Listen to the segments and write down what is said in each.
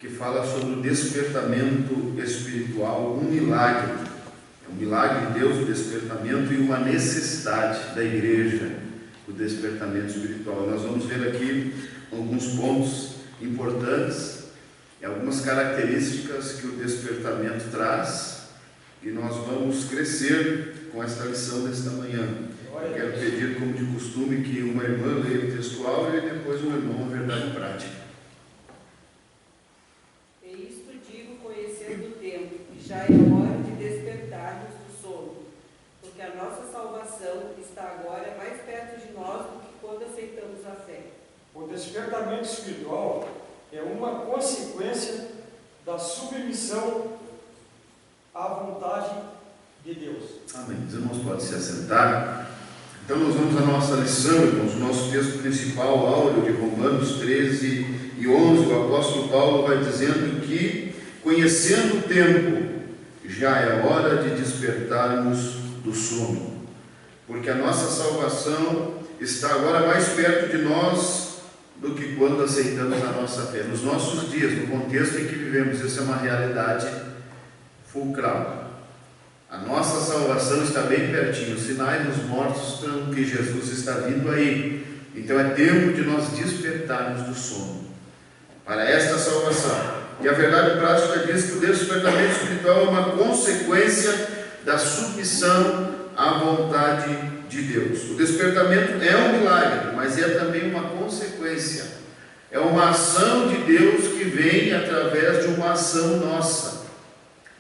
que fala sobre o despertamento espiritual, um milagre. É um milagre de Deus, o despertamento, e uma necessidade da igreja, o despertamento espiritual. Nós vamos ver aqui alguns pontos importantes, algumas características que o despertamento traz, e nós vamos crescer com esta lição desta manhã. Eu quero pedir, como de costume, que uma irmã leia o textual e depois um irmão a verdade prática. Já é hora de despertarmos do sono, porque a nossa salvação está agora mais perto de nós do que quando aceitamos a fé. O despertamento espiritual é uma consequência da submissão à vontade de Deus. Amém. Os irmãos podem se assentar. Então nós vamos à nossa lição, irmãos, o nosso texto principal, áureo de Romanos 13 e 11, o apóstolo Paulo vai dizendo que, conhecendo o tempo, já é hora de despertarmos do sono, porque a nossa salvação está agora mais perto de nós do que quando aceitamos a nossa fé. Nos nossos dias, no contexto em que vivemos, isso é uma realidade fulcral. A nossa salvação está bem pertinho, os sinais nos mostram que Jesus está vindo aí. Então é tempo de nós despertarmos do sono para esta salvação. E a verdade prática diz que o despertamento espiritual é uma consequência da submissão à vontade de Deus. O despertamento é um milagre, mas é também uma consequência. É uma ação de Deus que vem através de uma ação nossa,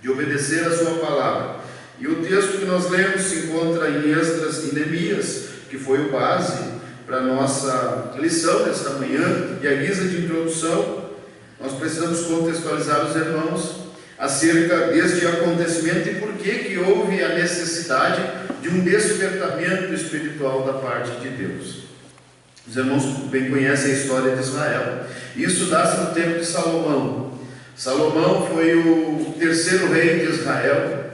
de obedecer a sua palavra. E o texto que nós lemos se encontra em Esdras e Neemias, que foi o base para a nossa lição desta manhã, e a guisa de introdução, nós precisamos contextualizar os irmãos acerca deste acontecimento e por que houve a necessidade de um despertamento espiritual da parte de Deus. Os irmãos bem conhecem a história de Israel. Isso dá-se no tempo de Salomão. Salomão foi o terceiro rei de Israel.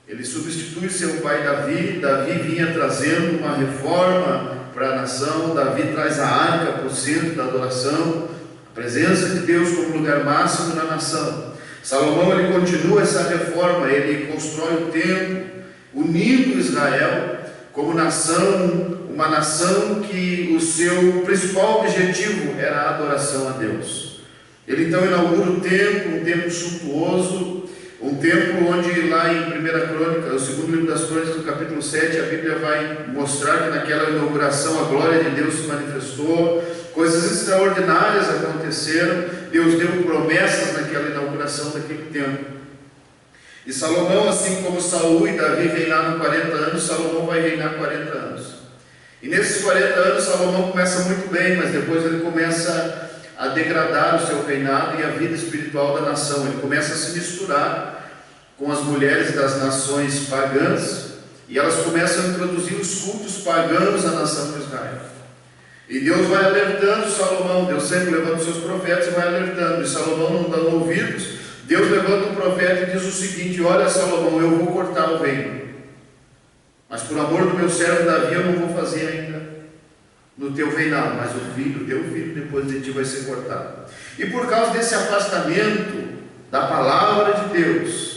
Ele substitui seu pai Davi. Davi vinha trazendo uma reforma para a nação. Davi traz a arca para o centro da adoração, a presença de Deus como lugar máximo na nação. Salomão ele continua essa reforma, ele constrói o templo, unindo Israel como nação, uma nação que o seu principal objetivo era a adoração a Deus. Ele então inaugura o templo, um templo suntuoso, um templo onde lá em 1 Crônica, o segundo livro das Crônicas, no capítulo 7, a Bíblia vai mostrar que naquela inauguração a glória de Deus se manifestou, coisas extraordinárias aconteceram, Deus deu promessas naquela inauguração daquele templo. E Salomão, assim como Saul e Davi reinaram 40 anos, Salomão vai reinar 40 anos. E nesses 40 anos Salomão começa muito bem, mas depois ele começa a degradar o seu reinado e a vida espiritual da nação. Ele começa a se misturar com as mulheres das nações pagãs, e elas começam a introduzir os cultos pagãos à nação de Israel. E Deus vai alertando Salomão, Deus sempre levanta os seus profetas e vai alertando, e Salomão não dá ouvidos. Deus levanta um profeta e diz o seguinte: olha Salomão, eu vou cortar o reino, mas por amor do meu servo Davi eu não vou fazer ainda no teu reinado, mas o teu filho depois de ti vai ser cortado. E por causa desse afastamento da palavra de Deus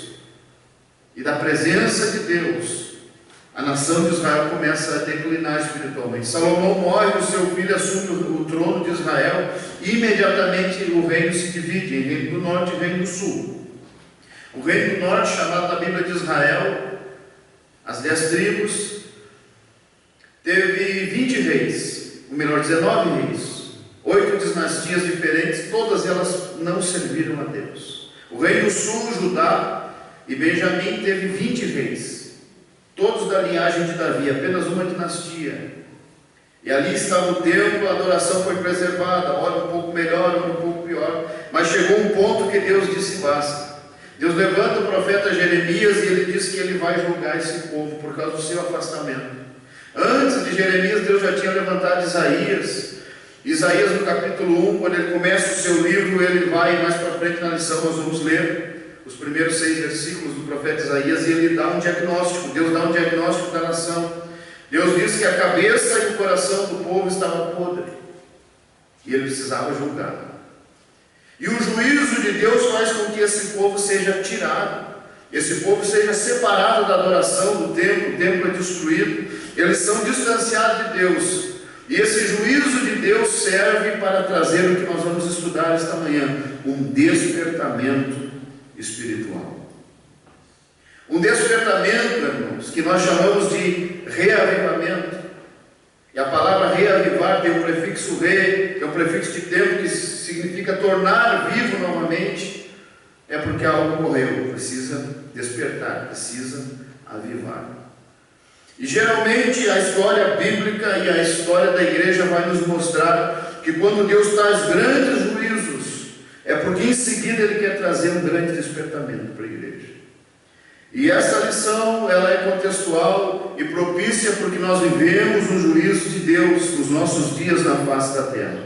e da presença de Deus, a nação de Israel começa a declinar espiritualmente. Salomão morre, o seu filho assume o trono de Israel, e imediatamente o reino se divide em reino do norte e reino do sul. O reino do norte, chamado na Bíblia de Israel, as 10 tribos, teve 20 reis, ou melhor, 19 reis, 8 dinastias diferentes, todas elas não serviram a Deus. O reino do sul, Judá e Benjamim, teve 20 reis, todos da linhagem de Davi, apenas uma dinastia. E ali estava o templo, a adoração foi preservada, ora um pouco melhor, ora um pouco pior, mas chegou um ponto que Deus disse basta. Deus levanta o profeta Jeremias e ele diz que ele vai julgar esse povo por causa do seu afastamento. Antes de Jeremias, Deus já tinha levantado Isaías. Isaías, no capítulo 1, quando ele começa o seu livro, ele vai mais para frente na lição, nós vamos ler os primeiros 6 versículos do profeta Isaías, e ele dá um diagnóstico. Deus dá um diagnóstico da nação. Deus diz que a cabeça e o coração do povo estavam podres, e ele precisava julgar. E o juízo de Deus faz com que esse povo seja tirado, esse povo seja separado da adoração do templo, o templo é destruído, eles são distanciados de Deus. E esse juízo de Deus serve para trazer o que nós vamos estudar esta manhã, um despertamento espiritual. Um despertamento, irmãos, que nós chamamos de reavivamento. E a palavra reavivar tem o prefixo re, que é o prefixo de tempo, que significa tornar vivo novamente. É porque algo morreu, precisa despertar, precisa avivar. E geralmente a história bíblica e a história da igreja vai nos mostrar que quando Deus traz grandes juízos, é porque em seguida Ele quer trazer um grande despertamento para a igreja. E essa lição, ela é contextual e propícia porque nós vivemos um juízo de Deus nos nossos dias na face da terra.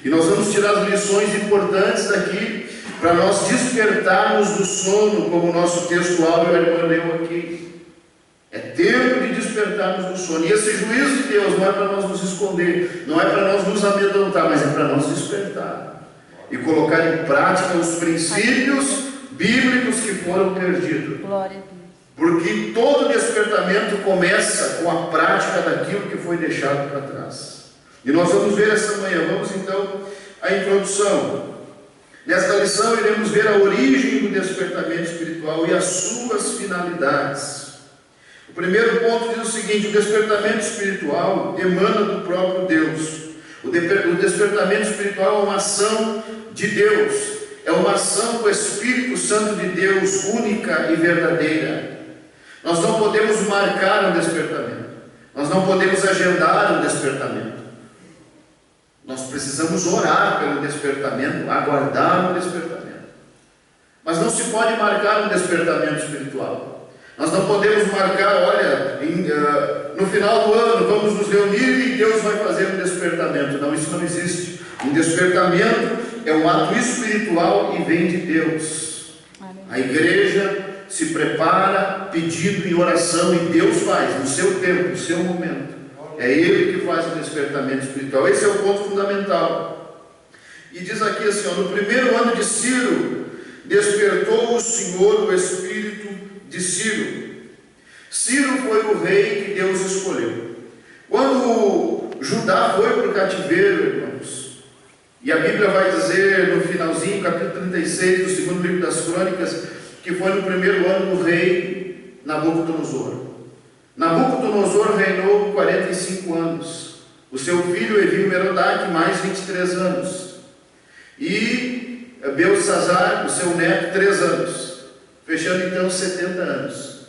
E nós vamos tirar as lições importantes daqui para nós despertarmos do sono, como o nosso texto áureo a irmã leu aqui. É tempo de despertarmos do sono. E esse juízo de Deus não é para nós nos esconder, não é para nós nos amedrontar, mas é para nós despertar e colocar em prática os princípios bíblicos que foram perdidos. Glória a Deus. Porque todo despertamento começa com a prática daquilo que foi deixado para trás. E nós vamos ver essa manhã. Vamos então à introdução. Nesta lição iremos ver a origem do despertamento espiritual e as suas finalidades. O primeiro ponto diz o seguinte: o despertamento espiritual emana do próprio Deus. O despertamento espiritual é uma ação de Deus, é uma ação do Espírito Santo de Deus, única e verdadeira. Nós não podemos marcar um despertamento, nós não podemos agendar um despertamento. Nós precisamos orar pelo despertamento, aguardar um despertamento. Mas não se pode marcar um despertamento espiritual. Nós não podemos marcar, olha, no final do ano vamos nos reunir e Deus vai fazer um despertamento. Não, isso não existe. Um despertamento é um ato espiritual e vem de Deus. A igreja se prepara pedindo em oração e Deus faz no seu tempo, no seu momento. É Ele que faz o despertamento espiritual. Esse é o ponto fundamental. E diz aqui assim, no primeiro ano de Ciro, despertou o Senhor o espírito de Ciro. Ciro foi o rei que Deus escolheu. Quando Judá foi para o cativeiro, irmãos, e a Bíblia vai dizer no finalzinho, capítulo 36 do segundo livro das Crônicas, que foi no primeiro ano do rei Nabucodonosor. Nabucodonosor reinou 45 anos. O seu filho Evil-Merodach mais 23 anos. E Belsazar, o seu neto, 3 anos. Fechando então 70 anos.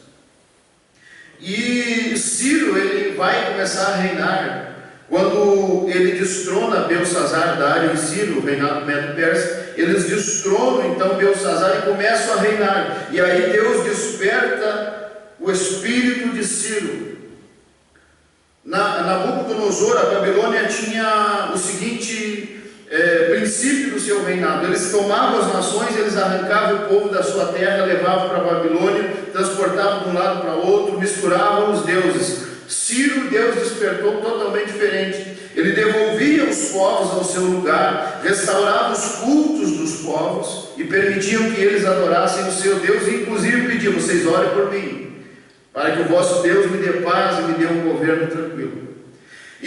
E Ciro, ele vai começar a reinar quando ele destrona Belsazar, Dário e Ciro, o reinado Medo-Persa. Eles destronam então Belsazar e começam a reinar. E aí Deus desperta o espírito de Ciro. Nabucodonosor, a Babilônia, tinha o seguinte princípio do seu reinado: eles tomavam as nações, eles arrancavam o povo da sua terra, levavam para a Babilônia, transportavam de um lado para outro, misturavam os deuses. Ciro, Deus despertou totalmente diferente. Ele devolvia os povos ao seu lugar, restaurava os cultos dos povos e permitiam que eles adorassem o seu Deus, e inclusive pediam: vocês orem por mim, para que o vosso Deus me dê paz e me dê um governo tranquilo.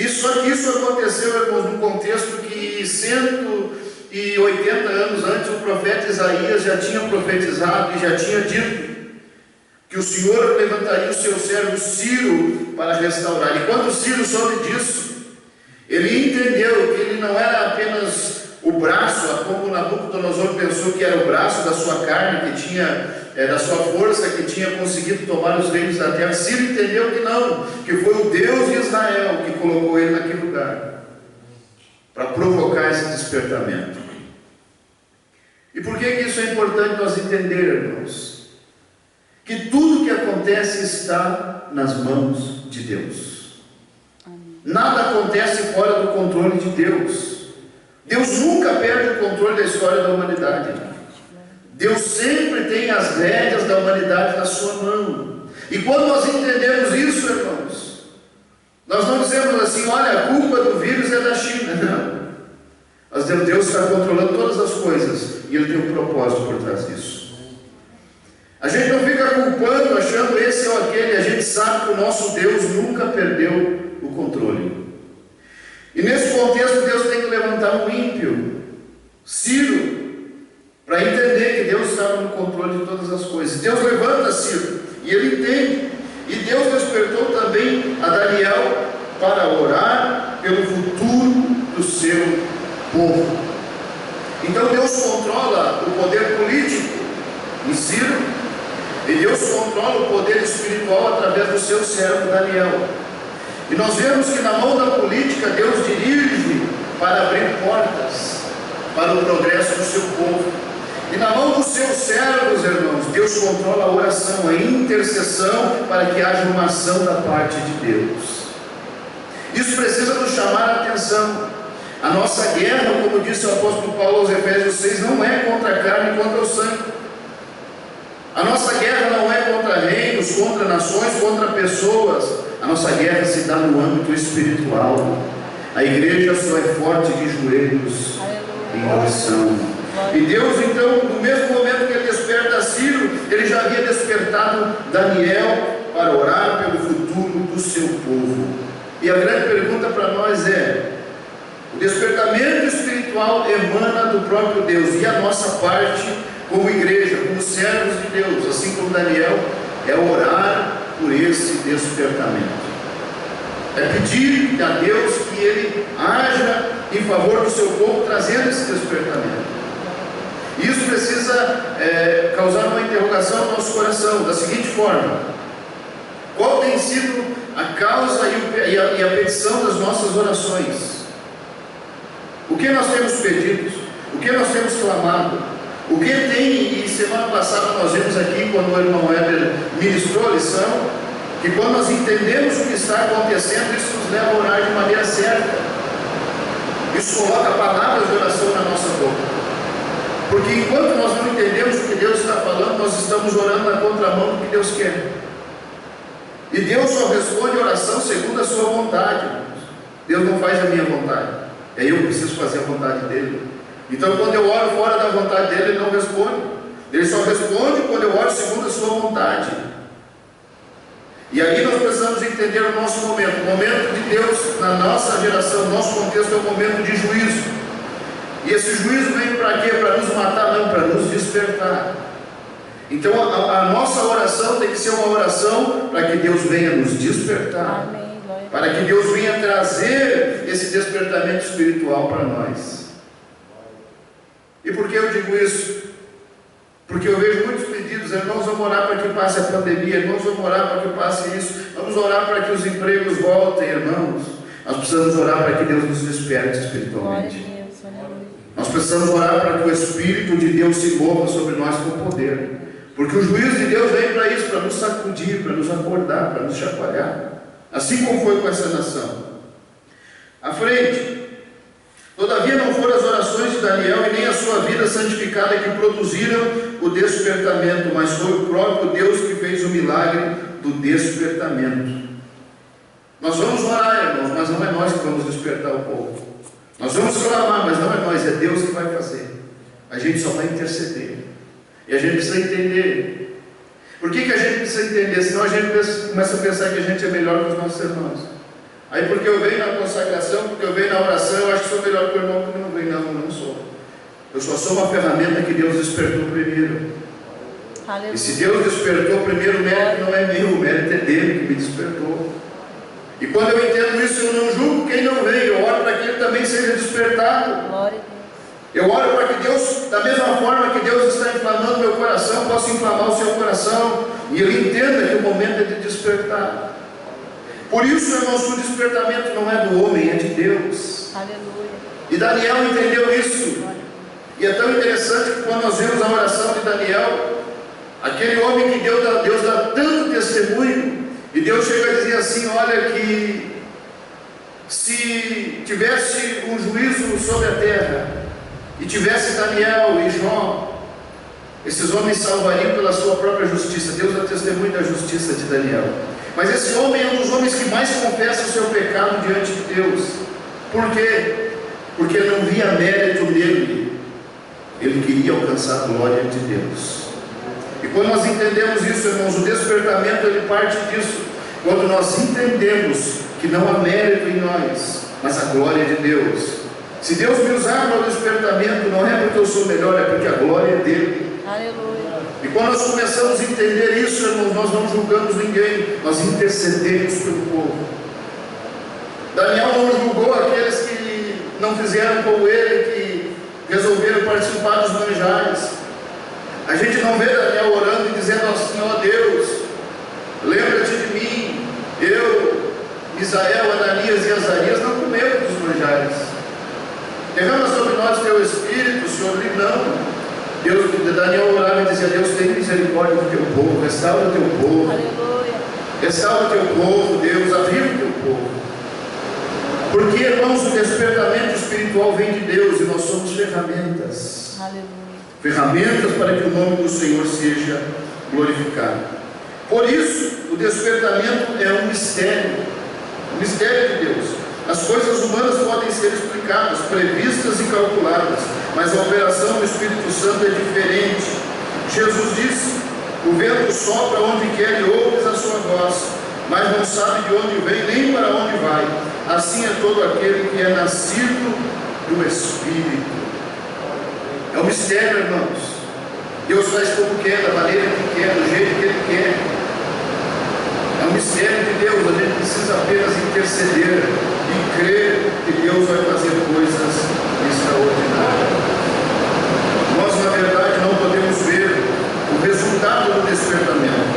Só que isso aconteceu, irmãos, num contexto que 180 anos antes o profeta Isaías já tinha profetizado e já tinha dito que o Senhor levantaria o seu servo Ciro para restaurar. E quando Ciro soube disso, ele entendeu que ele não era apenas o braço, como Nabucodonosor pensou que era o braço da sua carne, que tinha, da sua força, que tinha conseguido tomar os reinos da terra. Ciro entendeu que não, que foi o Deus de Israel que colocou ele naquele lugar, para provocar esse despertamento. E por que isso é importante nós entendermos, irmãos? Que tudo que acontece está nas mãos de Deus. Nada acontece fora do controle de Deus. Deus nunca perde o controle da história da humanidade. Deus sempre tem as rédeas da humanidade na sua mão. E quando nós entendemos isso, irmãos, nós não dizemos assim: olha, a culpa do vírus é da China. Não. Mas Deus está controlando todas as coisas e Ele tem um propósito por trás disso. A gente não fica culpando, achando esse ou aquele. A gente sabe que o nosso Deus nunca perdeu o controle. E nesse contexto Deus tem que levantar um ímpio, Ciro, para entender que Deus estava no controle de todas as coisas. Deus levanta Ciro e ele entende. E Deus despertou também a Daniel para orar pelo futuro do seu povo. Então Deus controla o poder político em Ciro, e Deus controla o poder espiritual através do seu servo Daniel. E nós vemos que na mão da política Deus dirige para abrir portas para o progresso do seu povo. E na mão dos seus servos, irmãos, Deus controla a oração, a intercessão, para que haja uma ação da parte de Deus. Isso precisa nos chamar a atenção. A nossa guerra, como disse o apóstolo Paulo aos Efésios 6, não é contra a carne e contra o sangue. A nossa guerra não é contra reinos, contra nações, contra pessoas. A nossa guerra se dá no âmbito espiritual. A igreja só é forte de joelhos em oração. E Deus, então, no mesmo momento que Ele desperta Ciro, Ele já havia despertado Daniel para orar pelo futuro do seu povo. E a grande pergunta para nós é: o despertamento espiritual emana do próprio Deus, e a nossa parte como igreja, como servos de Deus, assim como Daniel, é orar por esse despertamento. É pedir a Deus que Ele haja em favor do seu povo, trazendo esse despertamento. Isso precisa causar uma interrogação no nosso coração, da seguinte forma: qual tem sido a causa e a petição das nossas orações? O que nós temos pedido? O que nós temos clamado? O que tem, e semana passada nós vimos aqui, quando o irmão Weber ministrou a lição, que quando nós entendemos o que está acontecendo, isso nos leva a orar de maneira certa. Isso coloca palavras de oração na nossa boca. Porque enquanto nós não entendemos o que Deus está falando, nós estamos orando na contramão do que Deus quer. E Deus só responde a oração segundo a sua vontade. Deus não faz a minha vontade. É eu que preciso fazer a vontade dEle. Então quando eu oro fora da vontade dEle, Ele não responde. Ele só responde quando eu oro segundo a sua vontade. E aí nós precisamos entender o nosso momento. O momento de Deus na nossa geração, no nosso contexto, é um momento de juízo. E esse juízo vem para quê? Para nos matar? Não, para nos despertar. Então a nossa oração tem que ser uma oração para que Deus venha nos despertar. Amém. Para que Deus venha trazer esse despertamento espiritual para nós. E por que eu digo isso? Porque eu vejo muitos pedidos: irmãos, vamos orar para que passe a pandemia, irmãos, vamos orar para que passe isso, vamos orar para que os empregos voltem. Irmãos, nós precisamos orar para que Deus nos desperte espiritualmente. Nós precisamos orar para que o Espírito de Deus se mova sobre nós com poder, porque o juízo de Deus vem para isso, para nos sacudir, para nos acordar, para nos chacoalhar, assim como foi com essa nação. À frente: todavia não foram as orações de Daniel e nem a sua vida santificada que produziram o despertamento, mas foi o próprio Deus que fez o milagre do despertamento. Nós vamos orar, irmãos, mas não é nós que vamos despertar o povo. Nós vamos clamar, mas não é nós, é Deus que vai fazer. A gente só vai interceder. E a gente precisa entender. Por que a gente precisa entender? Senão a gente começa a pensar que a gente é melhor que os nossos irmãos. Aí porque eu venho na consagração, porque eu venho na oração, eu acho que sou melhor que o irmão que não vem. Não, eu não sou. Eu só sou uma ferramenta que Deus despertou primeiro. Aleluia. E se Deus despertou primeiro, o mérito não é meu, o mérito é dele que me despertou. E quando eu entendo isso, eu não julgo quem não veio, eu oro para que ele também seja despertado. Glória a Deus. Eu oro para que Deus, da mesma forma que Deus está inflamando meu coração, possa inflamar o seu coração, e ele entenda que o momento é de despertar. Por isso, irmãos, o despertamento não é do homem, é de Deus. Aleluia. E Daniel entendeu isso. E é tão interessante que quando nós vemos a oração de Daniel, aquele homem que Deus dá tanto testemunho, e Deus chega a dizer assim: olha, que se tivesse um juízo sobre a terra, e tivesse Daniel e Jó, esses homens salvariam pela sua própria justiça. Deus dá testemunho da justiça de Daniel. Mas esse homem é um dos homens que mais confessa o seu pecado diante de Deus. Por quê? porque ele não via mérito nele, ele queria alcançar a glória de Deus. E quando nós entendemos isso, irmãos, o despertamento ele parte disso. Quando nós entendemos que não há mérito em nós, mas a glória de Deus. Se Deus me usar para o despertamento, não é porque eu sou melhor, é porque a glória é dele. Aleluia. E quando nós começamos a entender isso, irmãos, nós não julgamos ninguém, nós intercedemos pelo povo. Daniel não julgou aqueles que não fizeram como ele, que resolveram participar dos manjares. A gente não vê Daniel orando e dizendo ao Senhor: Deus, lembra-te de mim. Eu, Misael, Ananias e Azarias não comemos dos manjares. Derrama sobre nós teu Espírito, Senhor. Não. Daniel orava e dizia: Deus, tem misericórdia do teu povo, restaura o teu povo. Aleluia. Restaura o teu povo, Deus, aviva o teu povo. Porque, irmãos, o despertamento espiritual vem de Deus e nós somos ferramentas. Aleluia. Ferramentas para que o nome do Senhor seja glorificado. Por isso, o despertamento é um mistério de Deus. As coisas humanas podem ser explicadas, previstas e calculadas, mas a operação do Espírito Santo é diferente. Jesus disse: o vento sopra onde quer e ouves a sua voz, mas não sabe de onde vem nem para onde vai. Assim é todo aquele que é nascido do Espírito. É um mistério, irmãos. Deus faz como quer, da maneira que quer, do jeito que Ele quer. É um mistério de Deus. A gente precisa apenas interceder e crer que Deus vai fazer coisas extraordinárias. Nós, na verdade, não podemos ver o resultado do despertamento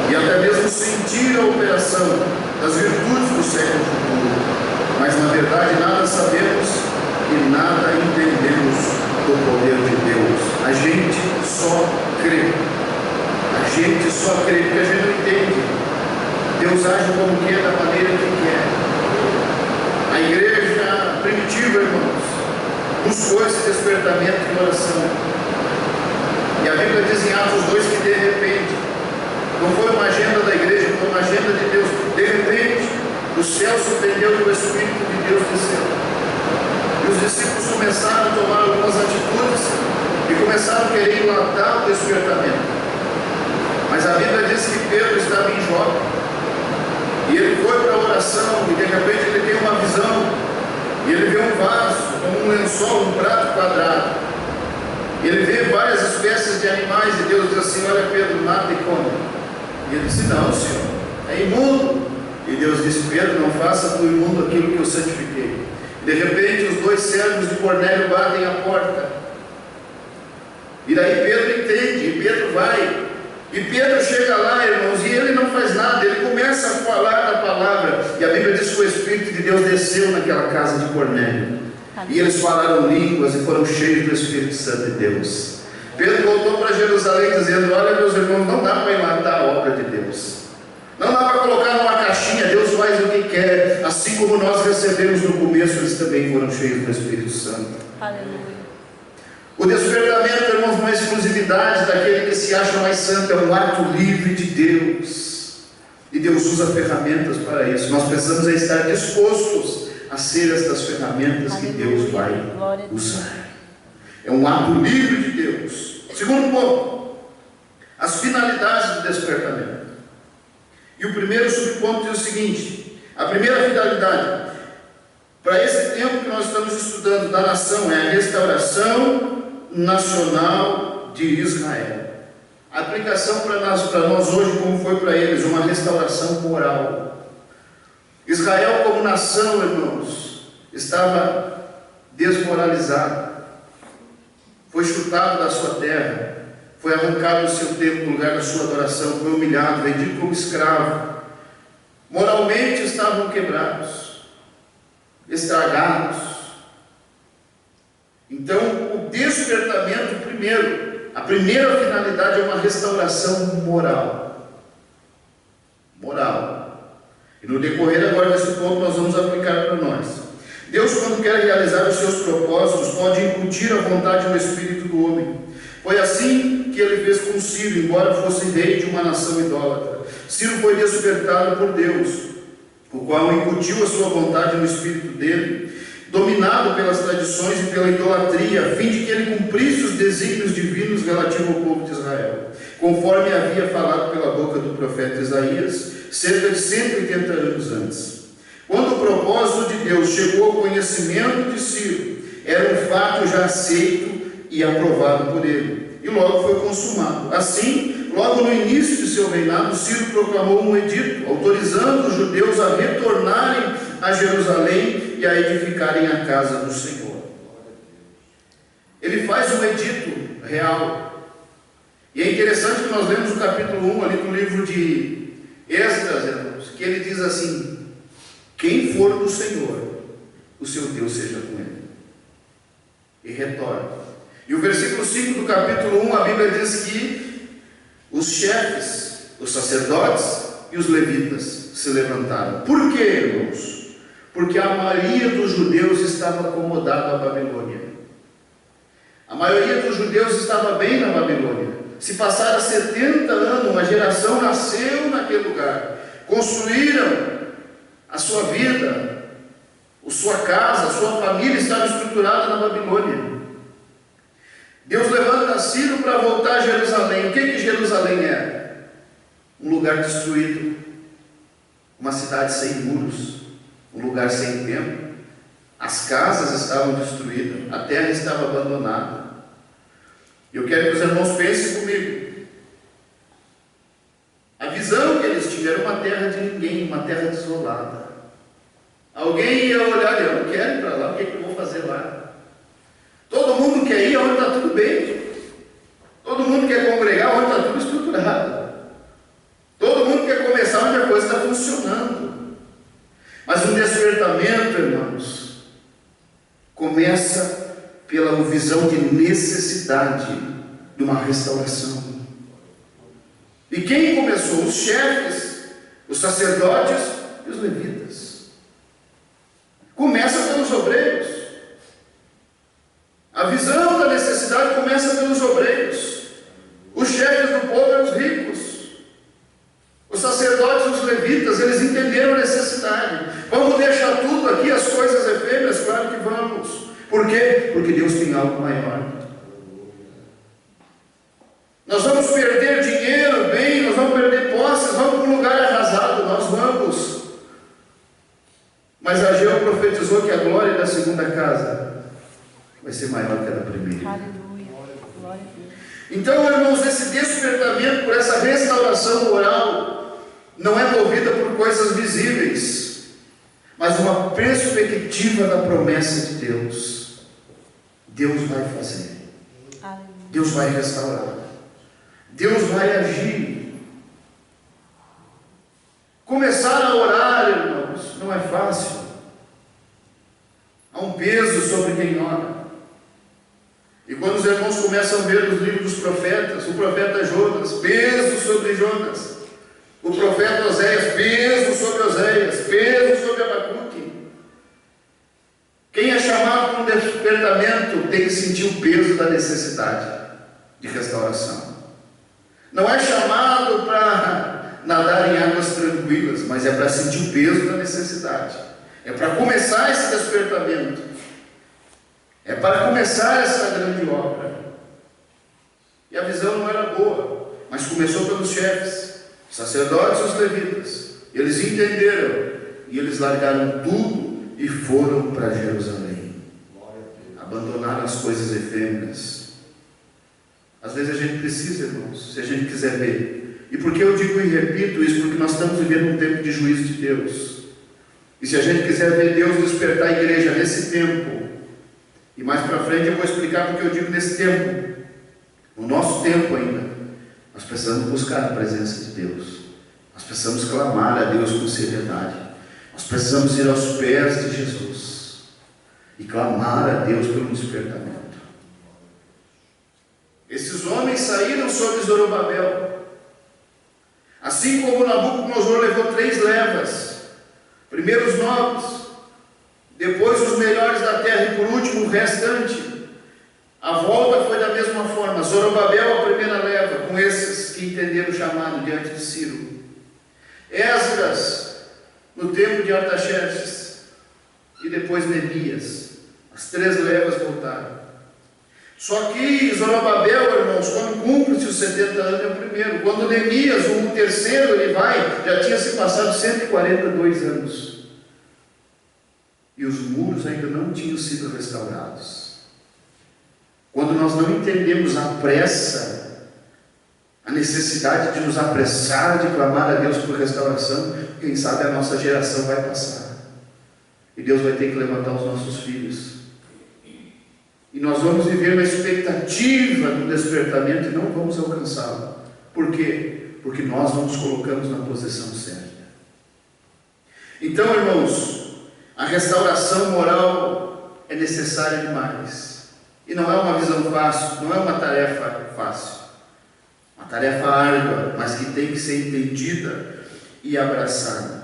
e até mesmo sentir a operação das virtudes do século futuro, mas na verdade nada sabemos e nada entendemos do poder de Deus. A gente só crê. A gente só crê porque a gente não entende. Deus age como quer, da maneira que quer. A igreja primitiva, irmãos, buscou esse despertamento de oração. E a Bíblia diz em Atos 2 que de repente, não foi uma agenda da igreja, foi uma agenda de Deus. De repente, o céu se prendeu e o Espírito de Deus desceu. E os discípulos começaram a tomar algumas atitudes e começaram a querer enlatar o despertamento. Mas a Bíblia diz que Pedro estava em Jope e ele foi para a oração e de repente ele tem uma visão e ele vê um vaso, como um lençol, um prato quadrado. Ele vê várias espécies de animais e Deus diz assim: olha, Pedro, mata e come. E ele disse: não, Senhor, é imundo. E Deus disse: Pedro, não faça do imundo aquilo que eu santifiquei. De repente os dois servos de Cornélio batem a porta. E daí Pedro entende, e Pedro vai. E Pedro chega lá, irmãos, e ele não faz nada, ele começa a falar da palavra. E a Bíblia diz que o Espírito de Deus desceu naquela casa de Cornélio. E eles falaram línguas e foram cheios do Espírito Santo de Deus. Pedro voltou para Jerusalém dizendo: olha, meus irmãos, não dá para enlatar a obra de Deus. Não dá para colocar numa caixinha, Deus faz o que quer. Assim como nós recebemos no começo, eles também foram cheios do Espírito Santo. Aleluia. O despertamento, irmãos, não é exclusividade daquele que se acha mais santo, é um ato livre de Deus. E Deus usa ferramentas para isso. Nós precisamos estar dispostos a ser estas ferramentas que Deus vai usar. É um ato livre de Deus. Segundo ponto, as finalidades do despertamento. E o primeiro subponto diz o seguinte: a primeira finalidade, para esse tempo que nós estamos estudando da nação, é a restauração nacional de Israel. A aplicação para nós hoje, como foi para eles, uma restauração moral. Israel como nação, irmãos, estava desmoralizado, foi chutado da sua terra, foi arrancado do seu templo, no lugar da sua adoração, foi humilhado, vendido como escravo. Moralmente estavam quebrados, estragados. Então, o despertamento, a primeira finalidade é uma restauração moral. E no decorrer agora desse ponto nós vamos aplicar para nós. Deus, quando quer realizar os seus propósitos, pode incutir a vontade no espírito do homem. Foi assim que ele fez com Ciro, embora fosse rei de uma nação idólatra. Ciro foi despertado por Deus, o qual incutiu a sua vontade no espírito dele, dominado pelas tradições e pela idolatria, a fim de que ele cumprisse os desígnios divinos relativos ao povo de Israel, conforme havia falado pela boca do profeta Isaías, cerca de 180 anos antes. Quando o propósito de Deus chegou ao conhecimento de Ciro, era um fato já aceito e aprovado por ele, e logo foi consumado. Assim, logo no início de seu reinado, Ciro proclamou um edito, autorizando os judeus a retornarem a Jerusalém e a edificarem a casa do Senhor. Ele faz um edito real. E é interessante que nós lemos o capítulo 1 ali no livro de Esdras, irmãos, que ele diz assim: quem for do Senhor, o seu Deus seja com ele. E retorna. E o versículo 5 do capítulo 1, a Bíblia diz que os chefes, os sacerdotes e os levitas se levantaram. Por quê, irmãos? Porque a maioria dos judeus estava acomodada à Babilônia. A maioria dos judeus estava bem na Babilônia. Se passaram 70 anos, uma geração nasceu naquele lugar. Construíram a sua vida, a sua casa, a sua família estava estruturada na Babilônia. Deus levanta Ciro para voltar a Jerusalém. O que Jerusalém é? Um lugar destruído, uma cidade sem muros, um lugar sem templo. As casas estavam destruídas, a terra estava abandonada. Eu quero que os irmãos pensem comigo. A visão que eles tinham era uma terra de ninguém, uma terra desolada. Alguém ia olhar e eu não quero ir para lá, o que eu vou fazer lá? Todo mundo quer ir onde está tudo bem. Todo mundo quer congregar onde está tudo estruturado. Todo mundo quer começar onde a coisa está funcionando. Mas um despertamento, irmãos, começa pela visão de necessidade de uma restauração. E quem começou? Os chefes, os sacerdotes e os levitas. Começa pelos obreiros. A visão da necessidade começa pelos obreiros. Os chefes do povo eram os ricos. Os sacerdotes e os levitas, eles entenderam a necessidade. Vamos deixar tudo aqui, as coisas efêmeras? Claro que vamos. Por quê? Porque Deus tem algo maior. Nós vamos perder dinheiro, bem, nós vamos perder posses, vamos para um lugar arrasado, nós vamos. Mas Ageu profetizou que a glória da segunda casa vai ser maior que a da primeira. Aleluia. Glória a Deus. Então, irmãos, esse despertamento por essa restauração moral não é movida por coisas visíveis, mas uma perspectiva da promessa de Deus. Deus vai fazer. Aleluia. Deus vai restaurar. Deus vai agir. Começar a orar, irmãos, não é fácil. Há um peso sobre quem ora. E quando os irmãos começam a ver os livros dos profetas, o profeta Jonas, peso sobre Jonas. O profeta Oséias, peso sobre Oséias, peso sobre Abacuque. Quem é chamado para um despertamento tem que sentir o peso da necessidade de restauração. Não é chamado para nadar em águas tranquilas, mas é para sentir o peso da necessidade. É para começar esse despertamento. É para começar essa grande obra. E a visão não era boa, mas começou pelos chefes, os sacerdotes e os levitas. Eles entenderam e eles largaram tudo e foram para Jerusalém. Abandonaram as coisas efêmeras. Às vezes a gente precisa, irmãos, se a gente quiser ver. E por que eu digo e repito isso? Porque nós estamos vivendo um tempo de juízo de Deus. E se a gente quiser ver Deus despertar a igreja nesse tempo, e mais para frente eu vou explicar porque eu digo nesse tempo, no nosso tempo ainda, nós precisamos buscar a presença de Deus. Nós precisamos clamar a Deus com seriedade. Nós precisamos ir aos pés de Jesus e clamar a Deus pelo despertamento. Esses homens saíram sob Zorobabel. Assim como Nabucodonosor levou 3 levas. Primeiro os nobres, depois os melhores da terra e por último o restante. A volta foi da mesma forma. Zorobabel a primeira leva, com esses que entenderam o chamado diante de Ciro. Esdras, no tempo de Artaxerxes. e depois Neemias. As 3 levas voltaram. Só que Zorobabel, irmãos, quando cumpre-se os 70 anos, é o primeiro. Quando Neemias, o terceiro, ele vai, já tinha se passado 142 anos. E os muros ainda não tinham sido restaurados. Quando nós não entendemos a pressa, a necessidade de nos apressar, de clamar a Deus por restauração, quem sabe a nossa geração vai passar. E Deus vai ter que levantar os nossos filhos. E nós vamos viver na expectativa do despertamento e não vamos alcançá-lo. Por quê? Porque nós não nos colocamos na posição certa. Então, irmãos, a restauração moral é necessária demais. E não é uma visão fácil, não é uma tarefa fácil. Uma tarefa árdua, mas que tem que ser entendida e abraçada.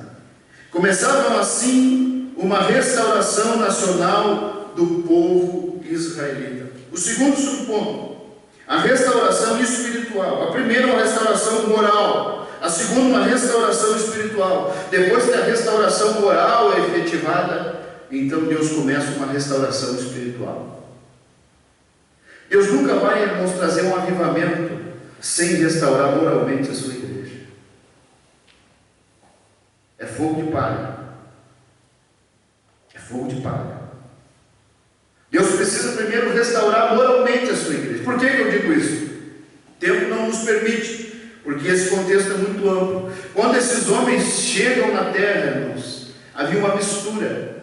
Começava assim uma restauração nacional do povo israelita. O segundo subponto, a restauração espiritual. A primeira, uma restauração moral. A segunda, uma restauração espiritual. Depois que a restauração moral é efetivada, então Deus começa uma restauração espiritual. Deus nunca vai, irmãos, trazer um avivamento sem restaurar moralmente a sua igreja. É fogo de palha. É fogo de palha. Deus precisa primeiro restaurar moralmente a sua igreja. Por que eu digo isso? O tempo não nos permite, porque esse contexto é muito amplo. Quando esses homens chegam na terra, irmãos, havia uma mistura.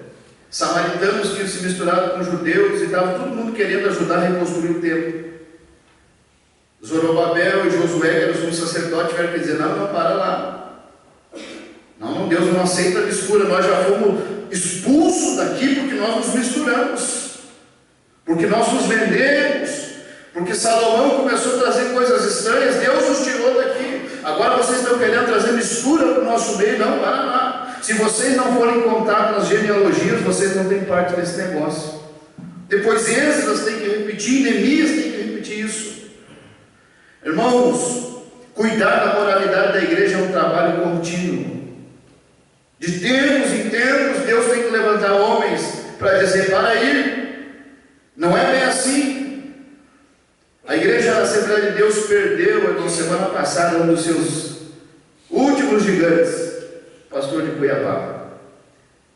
Samaritanos tinham se misturado com judeus e estava todo mundo querendo ajudar a reconstruir o templo. Zorobabel e Josué, que eram os sacerdotes, tiveram que dizer: não, para lá. Não, Deus não aceita a mistura. Nós já fomos expulsos daqui porque nós nos misturamos. Porque nós nos vendemos, porque Salomão começou a trazer coisas estranhas, Deus nos tirou daqui. Agora vocês estão querendo trazer mistura para o nosso meio. Não, para lá. Se vocês não forem contar nas genealogias, vocês não têm parte desse negócio. Depois Esdras tem que repetir, Neemias tem que repetir isso. Irmãos, cuidar da moralidade da igreja é um trabalho contínuo. De tempos em tempos, Deus tem que levantar homens para dizer: para aí. Não é bem assim. A igreja da Assembleia de Deus perdeu, na semana passada, um dos seus últimos gigantes, pastor de Cuiabá.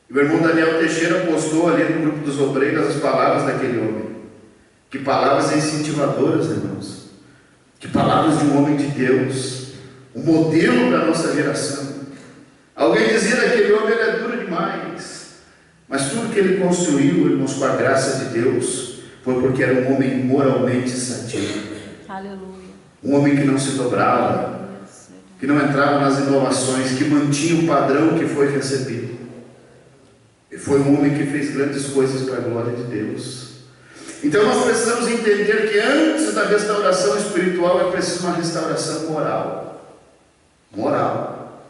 E o irmão Daniel Teixeira postou ali no grupo dos obreiros as palavras daquele homem. Que palavras incentivadoras, irmãos. Que palavras de um homem de Deus. Um modelo para a nossa geração. Alguém dizia daquele homem: ele é duro demais. Mas tudo que ele construiu, irmãos, com a graça de Deus, foi porque era um homem moralmente sadio. Aleluia. Um homem que não se dobrava, que não entrava nas inovações, que mantinha o padrão que foi recebido. E foi um homem que fez grandes coisas para a glória de Deus. Então nós precisamos entender que antes da restauração espiritual é preciso uma restauração moral. Moral.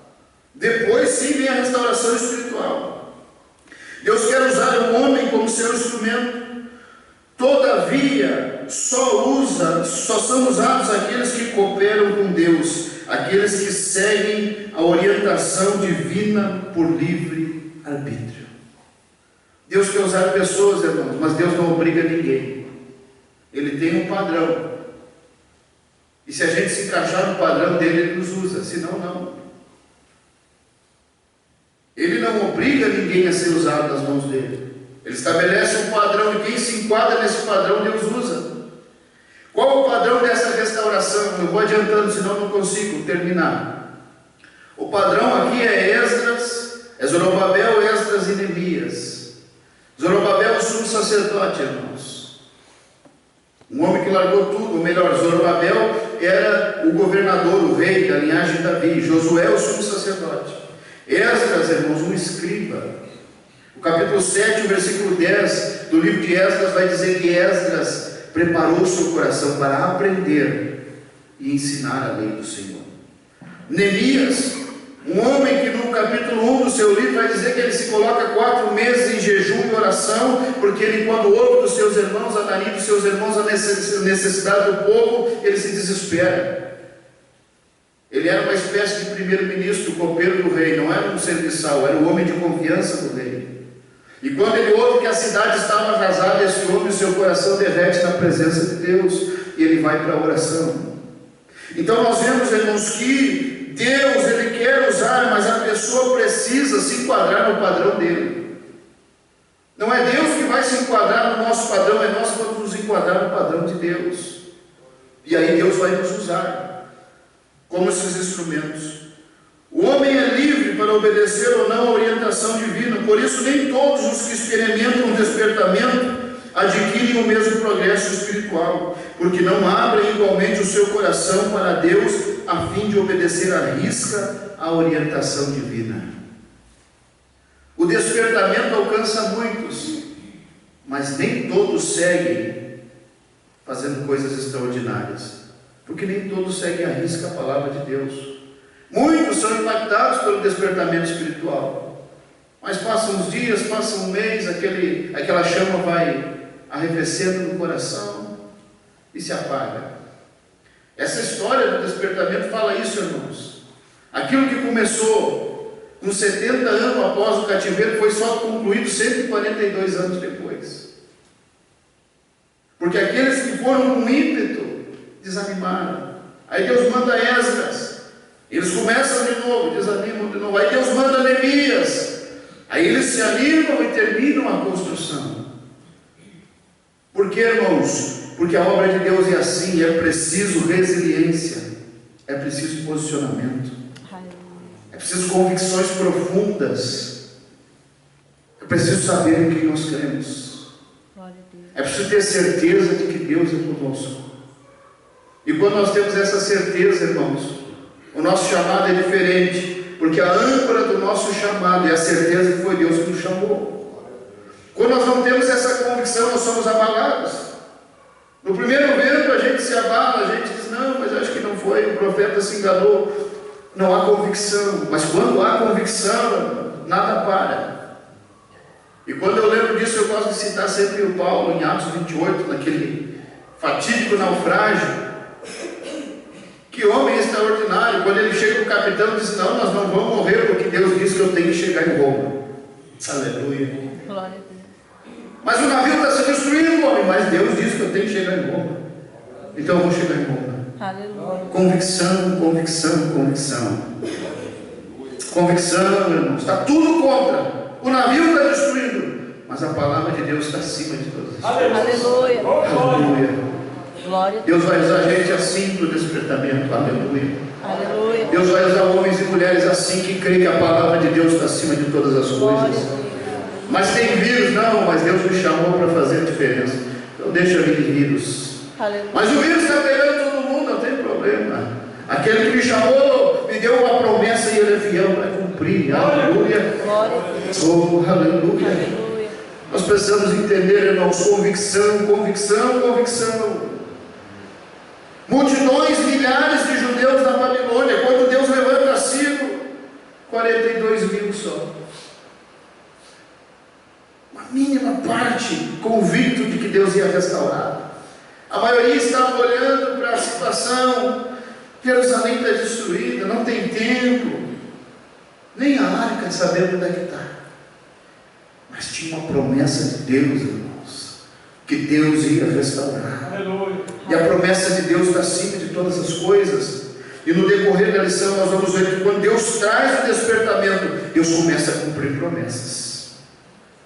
Depois sim vem a restauração espiritual. Deus quer usar o homem como seu instrumento. Todavia, só são usados aqueles que cooperam com Deus, aqueles que seguem a orientação divina por livre arbítrio. Deus quer usar pessoas, irmãos, mas Deus não obriga ninguém. Ele tem um padrão. E se a gente se encaixar no padrão dele, ele nos usa, senão não. Ele não obriga ninguém a ser usado nas mãos dele. Ele estabelece um padrão e quem se enquadra nesse padrão, Deus usa. Qual o padrão dessa restauração? Eu vou adiantando, senão não consigo terminar. O padrão aqui é Esdras, é Zorobabel, Esdras e Neemias. Zorobabel é o sumo sacerdote, irmãos. Um homem que largou tudo, ou melhor, Zorobabel era o governador, o rei da linhagem de Davi. Josué é o sumo sacerdote. Esdras, irmãos, um escriba. O capítulo 7, o versículo 10 do livro de Esdras vai dizer que Esdras preparou o seu coração para aprender e ensinar a lei do Senhor. Neemias, um homem que no capítulo 1 do seu livro vai dizer que ele se coloca 4 meses em jejum e oração, porque ele, quando ouve dos seus irmãos, Anani dos seus irmãos, a necessidade do povo, ele se desespera. Ele era uma espécie de primeiro-ministro, copeiro do rei, não era um serviçal, era o homem de confiança do rei. E quando ele ouve que a cidade estava arrasada, esse homem, o seu coração derrete na presença de Deus, e ele vai para a oração. Então nós vemos, irmãos, que Deus, Ele quer usar, mas a pessoa precisa se enquadrar no padrão dele. Não é Deus que vai se enquadrar no nosso padrão, é nós que vamos nos enquadrar no padrão de Deus. E aí Deus vai nos usar como esses instrumentos. O homem é livre para obedecer ou não a orientação divina, por isso nem todos os que experimentam o despertamento adquirem o mesmo progresso espiritual, porque não abrem igualmente o seu coração para Deus, a fim de obedecer à risca a orientação divina. O despertamento alcança muitos, mas nem todos seguem fazendo coisas extraordinárias, porque nem todos seguem à risca a palavra de Deus. Muitos são impactados pelo despertamento espiritual, mas passam os dias, passam um mês, aquela chama vai arrefecendo no coração e se apaga. Essa história do despertamento fala isso, irmãos. Aquilo que começou com 70 anos após o cativeiro foi só concluído 142 anos depois. Porque aqueles que foram com ímpeto desanimaram. Aí Deus manda Esdras. Eles começam de novo, desanimam de novo. Aí Deus manda Neemias. Aí eles se animam e terminam a construção. Por que, irmãos? Porque a obra de Deus é assim, é preciso resiliência, é preciso posicionamento, é preciso convicções profundas, é preciso saber em quem nós cremos, é preciso ter certeza de que Deus é conosco. E quando nós temos essa certeza, irmãos, o nosso chamado é diferente, porque a âncora do nosso chamado é a certeza que foi Deus que nos chamou. Quando nós não temos essa convicção, nós somos abalados. No primeiro vento a gente se abala, a gente diz, não, mas acho que não foi, o profeta se enganou. Não há convicção, mas quando há convicção, nada para. E quando eu lembro disso, eu gosto de citar sempre o Paulo em Atos 28, naquele fatídico naufrágio. Que homem extraordinário, quando ele chega, o capitão diz, não, nós não vamos morrer, porque Deus disse que eu tenho que chegar em Roma. Aleluia. Glória a Deus. Mas o navio está se destruindo, homem, mas Deus disse que eu tenho que chegar em Roma. Então eu vou chegar em Roma. Aleluia. Convicção, convicção, convicção. Convicção, irmãos, está tudo contra. O navio está destruindo, mas a palavra de Deus está acima de todas as coisas. Aleluia. Aleluia. Glória. Deus vai usar gente assim para o despertamento. Aleluia. Aleluia. Deus vai usar homens e mulheres assim que creem que a palavra de Deus está acima de todas as coisas. Mas tem vírus, não, mas Deus me chamou para fazer a diferença. Então deixa vir vírus. Aleluia. Mas o vírus está pegando todo mundo, não tem problema. Aquele que me chamou, me deu uma promessa e ele é fiel para cumprir. Aleluia. Glória a Deus. Oh, aleluia. Aleluia. Nós precisamos entender, irmãos, convicção, convicção, convicção. Multidões, milhares de judeus na Babilônia, quando Deus levanta Ciro, 42 mil só. Uma mínima parte convicto de que Deus ia restaurar. A maioria estava olhando para a situação. Jerusalém está destruída, não tem templo, nem a arca sabendo onde é que está. Mas tinha uma promessa de Deus, irmãos, que Deus ia restaurar. Aleluia. E a promessa de Deus está acima de todas as coisas. E no decorrer da lição nós vamos ver que quando Deus traz o despertamento, Deus começa a cumprir promessas.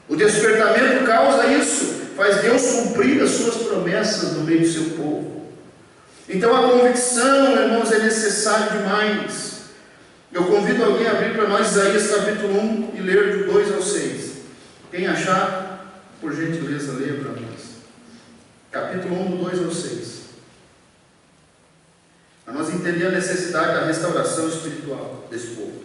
O despertamento causa isso, faz Deus cumprir as suas promessas no meio do seu povo. Então a convicção, irmãos, é necessária demais. Eu convido alguém a abrir para nós Isaías capítulo 1 e ler do 2 ao 6. Quem achar, por gentileza, leia para nós. Capítulo 1, do 2 ao 6. Para nós entender a necessidade da restauração espiritual desse povo.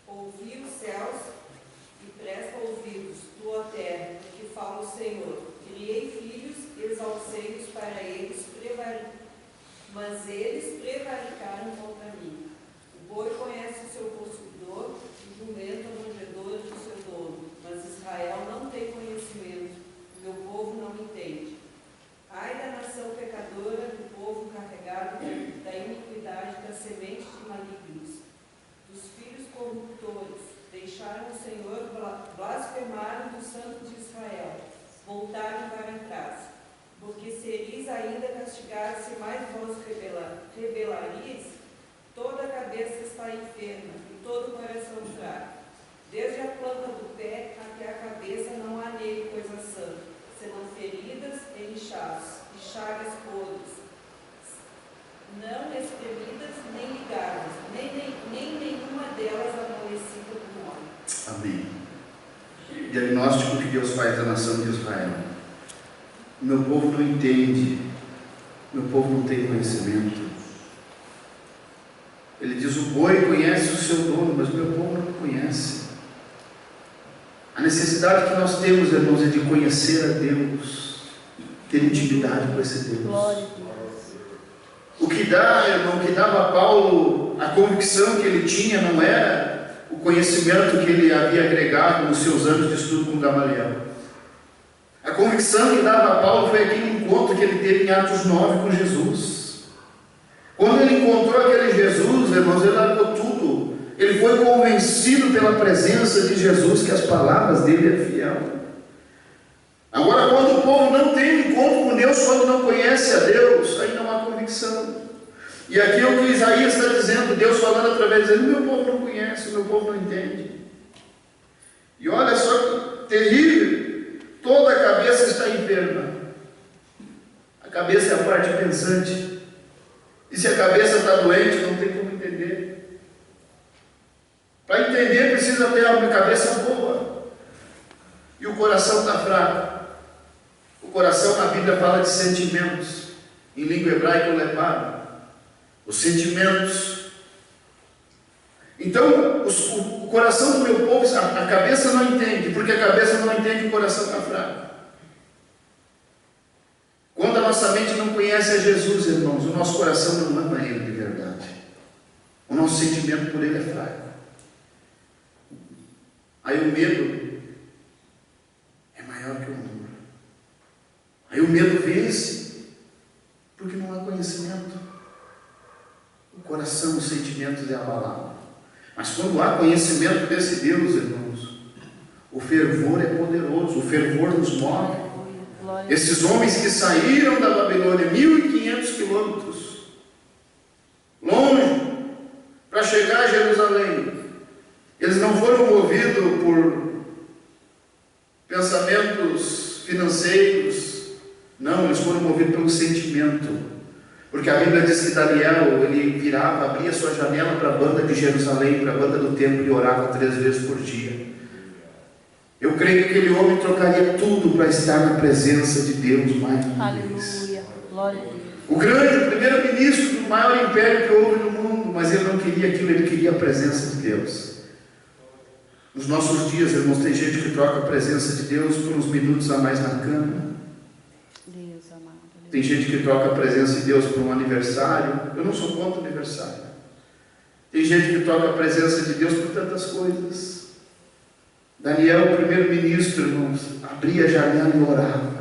Ouvi os céus e presta ouvidos, tu, ó terra, que fala o Senhor. Criei filhos, exalcei-os para eles, mas eles prevaricaram contra mim. O boi conhece o seu possuidor, e o jumento a manjedoura do seu dono, mas Israel não tem conhecimento, o meu povo não entende. Ai da nação pecadora, do povo carregado de suplicar, se mais vos rebelareis, toda a cabeça está enferma e todo o coração fraco. Desde a planta do pé até a cabeça não há nele coisa sã, senão feridas e inchaços, e chagas podres, não espremidas nem ligadas, nem nenhuma delas amolecida do homem. Amém. Diagnóstico que Deus faz da nação de Israel. Meu povo não entende, meu povo não tem conhecimento. Ele diz: o boi conhece o seu dono, mas meu povo não conhece. A necessidade que nós temos, irmãos, é de conhecer a Deus, ter intimidade com esse Deus. Glória a Deus. O que dá, irmão, que dava a Paulo a convicção que ele tinha não era o conhecimento que ele havia agregado nos seus anos de estudo com Gamaliel. A convicção que dava a Paulo foi aquele encontro que ele teve em Atos 9 com Jesus. Quando ele encontrou aquele Jesus, irmãos, ele largou tudo. Ele foi convencido pela presença de Jesus que as palavras dele é fiel. Agora, quando o povo não tem um encontro com Deus, quando não conhece a Deus, aí não há convicção. E aqui é o que Isaías está dizendo, Deus falando através dele: meu povo não conhece, meu povo não entende. E olha só que terrível, toda a cabeça está enferma. A cabeça é a parte pensante. E se a cabeça está doente, não tem como entender. Para entender, precisa ter uma cabeça boa. E o coração está fraco. O coração na Bíblia fala de sentimentos. Em língua hebraica, o lepado. Os sentimentos. Então, o coração do meu povo, a cabeça não entende. Porque a cabeça não entende, o coração está fraco. Quando a nossa mente não conhece a Jesus, irmãos, o nosso coração não ama Ele de verdade. O nosso sentimento por Ele é fraco. Aí o medo é maior que o amor. Aí o medo vence, porque não há conhecimento. O coração, os sentimentos é abalado. Mas quando há conhecimento desse Deus, irmãos, o fervor é poderoso, o fervor nos move. Esses homens que saíram da Babilônia, 1.500 quilômetros, longe, para chegar a Jerusalém, eles não foram movidos por pensamentos financeiros, não, eles foram movidos pelo sentimento. Porque a Bíblia diz que Daniel, ele virava, abria sua janela para a banda de Jerusalém, para a banda do templo, e orava 3 vezes por dia. Eu creio que aquele homem trocaria tudo para estar na presença de Deus mais uma vez. Aleluia. Glória a Deus. O grande primeiro-ministro do maior império que houve no mundo, mas ele não queria aquilo, ele queria a presença de Deus. Nos nossos dias, irmãos, tem gente que troca a presença de Deus por uns minutos a mais na cama. Deus amado. Tem gente que troca a presença de Deus por um aniversário. Eu não sou contra o aniversário. Tem gente que troca a presença de Deus por tantas coisas. Daniel, o primeiro-ministro, irmãos, abria a janela e orava.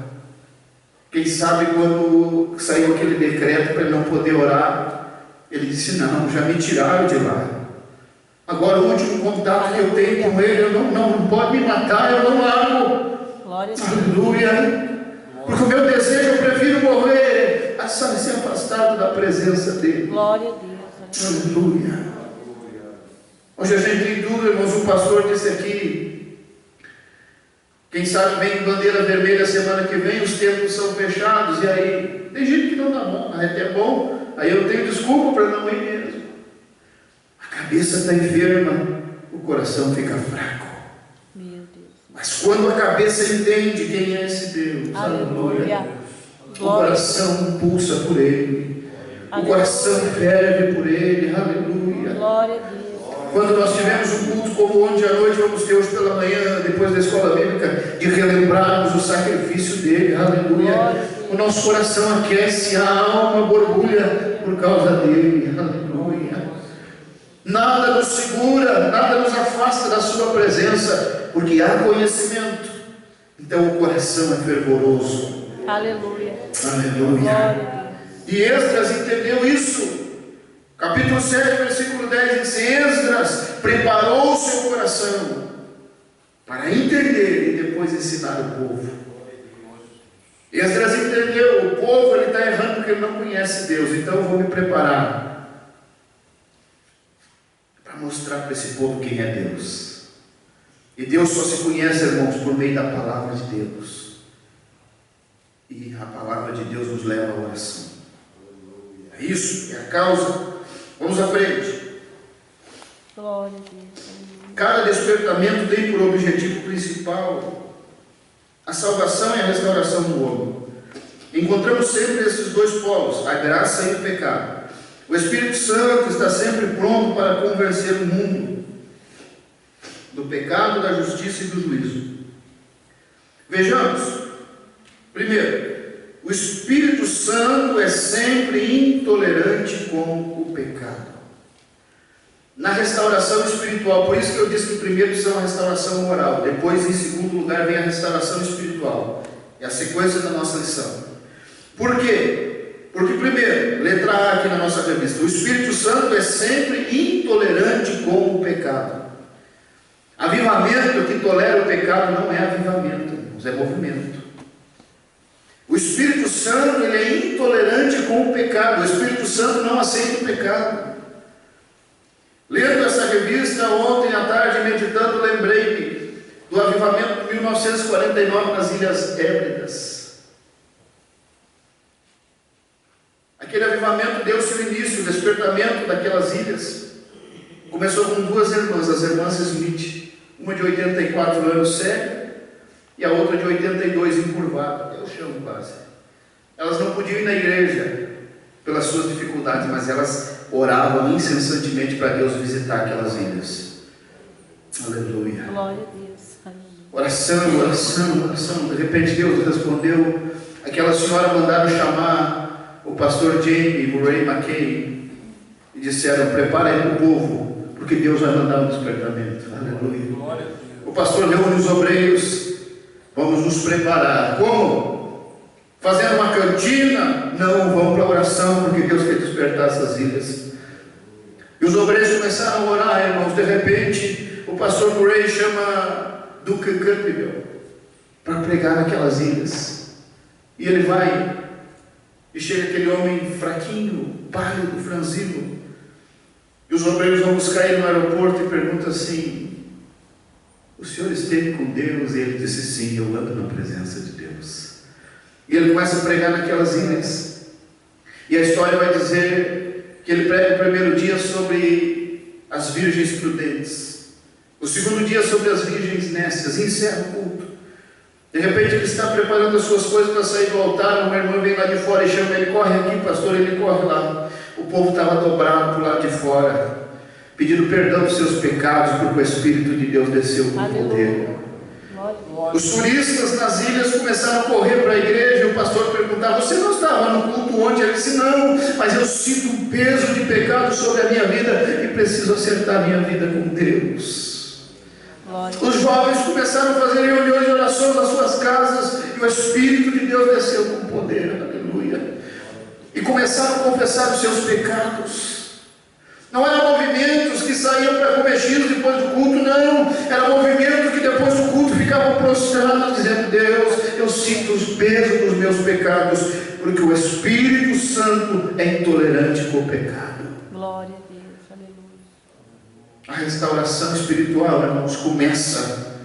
Quem sabe quando saiu aquele decreto para ele não poder orar, ele disse: não, já me tiraram de lá. Agora o último contato que eu tenho com ele, não pode me matar, eu não largo. Glória a Deus. Aleluia. Porque o meu desejo, eu prefiro morrer a ser afastado da presença dele. Glória a Deus. Aleluia. Hoje a gente tem dúvida, irmãos. Um pastor disse aqui: quem sabe vem bandeira vermelha semana que vem, os templos são fechados. E aí, tem gente que não dá bom, aí é bom, aí eu tenho desculpa para não ir mesmo. A cabeça está enferma, o coração fica fraco. Meu Deus. Mas quando a cabeça entende quem é esse Deus, Aleluia. o coração pulsa por Ele, o coração ferve por Ele, aleluia. Glória a Deus. Quando nós tivemos um culto como ontem à noite, vamos ter hoje pela manhã, depois da escola bíblica, de relembrarmos o sacrifício dele, aleluia. O nosso coração aquece, a alma borbulha por causa dele, aleluia. Nada nos segura, nada nos afasta da sua presença, porque há conhecimento. Então o coração é fervoroso. Aleluia. Aleluia. Glória a Deus. E Esdras entendeu isso. Capítulo 7, versículo 10 diz: Esdras preparou o seu coração para entender e depois ensinar o povo. Esdras entendeu, o povo ele está errando porque ele não conhece Deus, então eu vou me preparar para mostrar para esse povo quem é Deus. E Deus só se conhece, irmãos, por meio da palavra de Deus. E a palavra de Deus nos leva à oração. É isso, é a causa. Vamos à frente. Glória a Deus. Cada despertamento tem por objetivo principal a salvação e a restauração do homem. Encontramos sempre esses dois polos, a graça e o pecado. O Espírito Santo está sempre pronto para convencer o mundo do pecado, da justiça e do juízo. Vejamos. Primeiro, o Espírito Santo é sempre intolerante com o pecado. Na restauração espiritual, por isso que eu disse que primeiro são a restauração moral, depois em segundo lugar vem a restauração espiritual. É a sequência da nossa lição. Por quê? Porque primeiro, letra A aqui na nossa revista, o Espírito Santo é sempre intolerante com o pecado. Avivamento que tolera o pecado não é avivamento, irmãos, é movimento. O Espírito Santo ele é intolerante com o pecado. O Espírito Santo não aceita o pecado. Lendo essa revista ontem à tarde, meditando, lembrei-me do avivamento de 1949 nas Ilhas Hébridas. Aquele avivamento deu-se o início, o despertamento daquelas ilhas. Começou com duas irmãs, as irmãs Smith, uma de 84 anos cega e a outra de 82 encurvada, eu chamo quase. Elas não podiam ir na igreja pelas suas dificuldades, mas elas oravam incessantemente para Deus visitar aquelas ilhas. Aleluia. Glória a Deus. Aleluia. Oração, oração, oração. De repente Deus respondeu. Aquela senhora mandaram chamar o pastor Jamie Murray McKay e disseram: prepara aí o povo, porque Deus vai mandar um despertamento. Aleluia. O pastor reúne os obreiros. Vamos nos preparar. Como? Fazendo uma cantina? Não, vamos para a oração, porque Deus quer despertar essas ilhas. E os obreiros começaram a orar, irmãos. De repente, o pastor Murray chama Duke Campbell para pregar naquelas ilhas. E ele vai, e chega aquele homem fraquinho, pálido, franzino. E os obreiros vão buscar ele no aeroporto e perguntam assim: o senhor esteve com Deus? E ele disse: sim, eu ando na presença de Deus. E ele começa a pregar naquelas ilhas. E a história vai dizer que ele prega o primeiro dia sobre as virgens prudentes, o segundo dia sobre as virgens nécias, e encerra o culto. De repente ele está preparando as suas coisas para sair do altar. Uma irmã vem lá de fora e chama ele: corre aqui, pastor. Ele corre lá. O povo estava dobrado para o lado de fora, pedindo perdão dos seus pecados, porque o Espírito de Deus desceu com poder. Os turistas nas ilhas começaram a correr para a igreja. E o pastor perguntava: você não estava no culto ontem? Ele disse: não, mas eu sinto um peso de pecado sobre a minha vida e preciso acertar a minha vida com Deus. Os jovens começaram a fazer reuniões de oração nas suas casas e o Espírito de Deus desceu com poder. Aleluia. E começaram a confessar os seus pecados. Não eram movimentos que saíam para comer X depois do culto, não. Era movimento que depois do culto ficavam prostrados, dizendo: Deus, eu sinto os pesos dos meus pecados, porque o Espírito Santo é intolerante com o pecado. Glória a Deus, aleluia. A restauração espiritual, irmãos, começa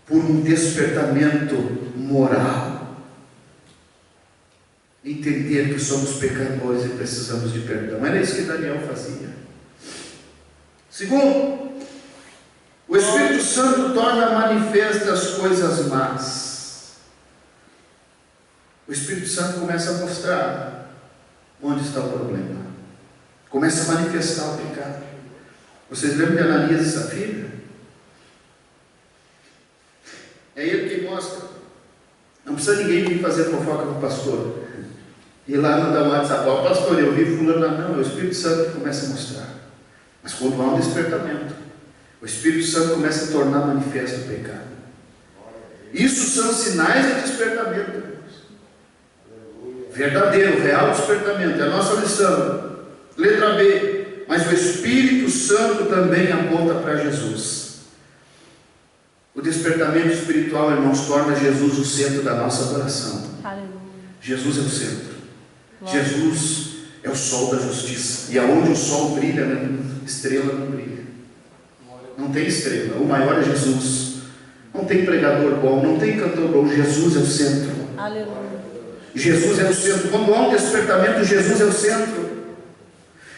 por um despertamento moral. Entender que somos pecadores e precisamos de perdão. Era isso que Daniel fazia. Segundo, o Espírito Santo torna manifestas as coisas más. O Espírito Santo começa a mostrar onde está o problema. Começa a manifestar o pecado. Vocês lembram de Ananias e Safira? É ele que mostra. Não precisa ninguém vir fazer fofoca com o pastor. E lá mandar um WhatsApp: ó, pastor, eu vi fulano lá. Não, é o Espírito Santo que começa a mostrar. Mas quando há um despertamento, o Espírito Santo começa a tornar manifesto o pecado. Isso são sinais de despertamento, irmãos. Verdadeiro, real despertamento. É a nossa lição. Letra B. Mas o Espírito Santo também aponta para Jesus. O despertamento espiritual, irmãos, torna Jesus o centro da nossa adoração. Aleluia. Jesus é o centro. Glória. Jesus é o sol da justiça. E aonde o sol brilha, né, estrela não brilha. Não tem estrela. O maior é Jesus. Não tem pregador bom, não tem cantor bom. Jesus é o centro. Aleluia. Jesus é o centro. Quando há um despertamento, Jesus é o centro.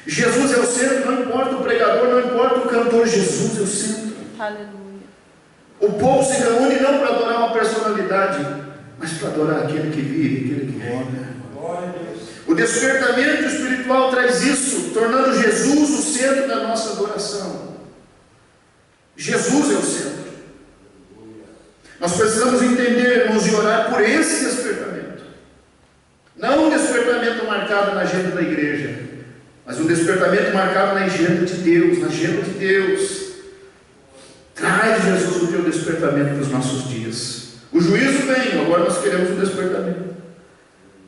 Jesus é o centro, não importa o pregador, não importa o cantor, Jesus é o centro. Aleluia. O povo se reúne não para adorar uma personalidade, mas para adorar aquele que vive, aquele que reina. Glória a Deus. O despertamento espiritual traz isso, tornando Jesus o centro da nossa adoração. Jesus é o centro. Nós precisamos entender, irmãos, e orar por esse despertamento. Não um despertamento marcado na agenda da igreja, mas um despertamento marcado na agenda de Deus, na agenda de Deus. Traz, Jesus, o teu despertamento para os nossos dias. O juízo vem, agora nós queremos um despertamento.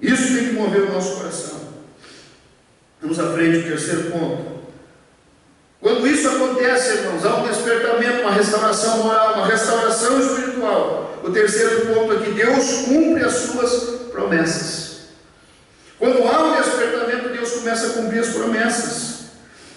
Isso tem que mover o nosso coração. Vamos à frente, o terceiro ponto. Quando isso acontece, irmãos, há um despertamento, uma restauração moral, uma restauração espiritual. O terceiro ponto é que Deus cumpre as suas promessas. Quando há um despertamento, Deus começa a cumprir as promessas.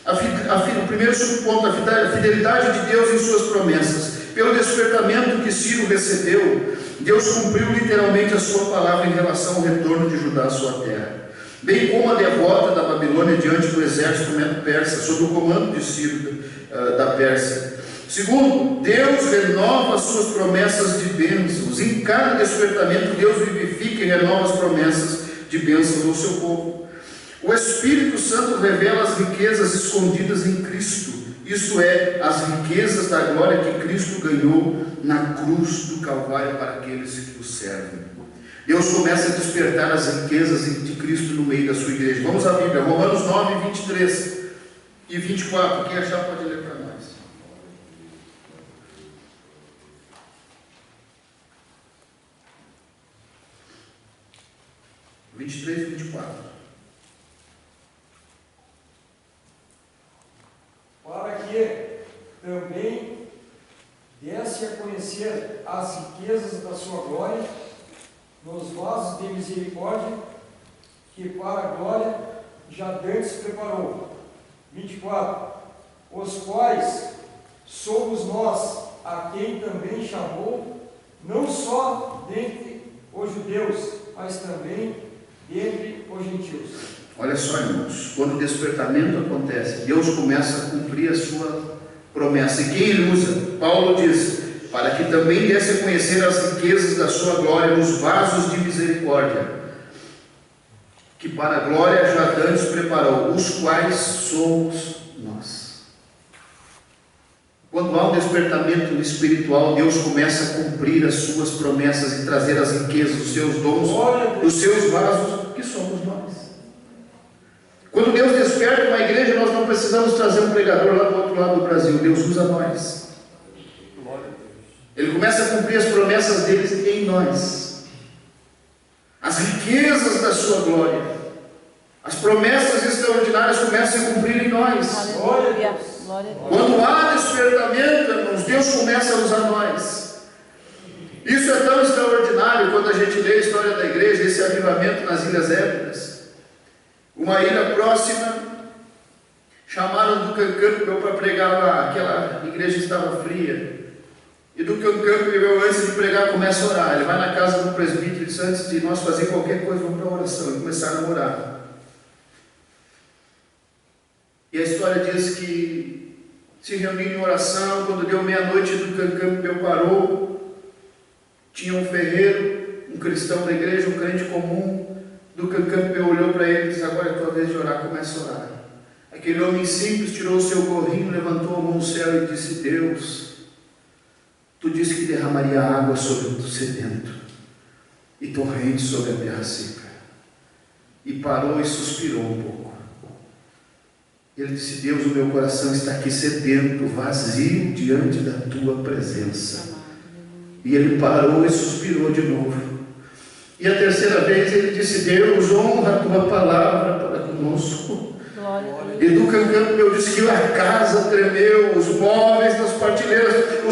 O primeiro subponto, a fidelidade de Deus em suas promessas. Pelo despertamento que Ciro recebeu, Deus cumpriu literalmente a sua palavra em relação ao retorno de Judá à sua terra, bem como a derrota da Babilônia diante do exército medo-persa, sob o comando de Ciro da Pérsia. Segundo, Deus renova as suas promessas de bênçãos. Em cada despertamento, Deus vivifica e renova as promessas de bênçãos ao seu povo. O Espírito Santo revela as riquezas escondidas em Cristo, isto é, as riquezas da glória que Cristo ganhou na cruz do Calvário para aqueles que o servem. Deus começa a despertar as riquezas de Cristo no meio da sua igreja. Vamos à Bíblia, Romanos 9, 23 e 24. Quem achar pode ler para nós. (23) 23 e 24. Para que também desse a conhecer as riquezas da sua glória nos vasos de misericórdia que para a glória já dantes preparou. 24. Os quais somos nós, a quem também chamou, não só dentre os judeus, mas também dentre os gentios. Olha só, irmãos, quando o despertamento acontece, Deus começa a cumprir a sua promessa. E quem ele usa? Paulo diz, para que também desse a conhecer as riquezas da sua glória nos vasos de misericórdia, que para a glória já dantes preparou, os quais somos nós. Quando há um despertamento espiritual, Deus começa a cumprir as suas promessas e trazer as riquezas, os seus dons, os seus vasos, que somos nós. Quando Deus desperta uma igreja, nós não precisamos trazer um pregador lá do outro lado do Brasil. Deus usa nós. Ele começa a cumprir as promessas dele em nós. As riquezas da sua glória, as promessas extraordinárias começam a cumprir em nós. Aleluia. Glória a Deus. Quando há despertamento, irmãos, Deus começa a usar nós. Isso é tão extraordinário quando a gente lê a história da igreja, esse avivamento nas Ilhas Hébridas. Uma ilha próxima, chamaram do Campbell para pregar lá. Aquela igreja estava fria. E do Campbell, antes de pregar, começa a orar. Ele vai na casa do presbítero e diz, antes de nós fazer qualquer coisa, vamos para a oração. E começaram a orar. E a história diz que se reuniram em oração. Quando deu meia-noite, do Campbell parou. Tinha um ferreiro, um cristão da igreja, um crente comum. Do Campbell olhou para ele e disse, agora é a tua vez de orar, começa a orar. Aquele homem simples tirou o seu gorrinho, levantou a mão ao céu e disse, Deus, tu disse que derramaria água sobre o sedento e torrente sobre a terra seca. E parou e suspirou um pouco. Ele disse, Deus, o meu coração está aqui sedento, vazio diante da tua presença. E ele parou e suspirou de novo. E a terceira vez ele disse, Deus, honra a tua palavra para conosco. E do Campbell disse que a casa tremeu, os móveis das partilheiras,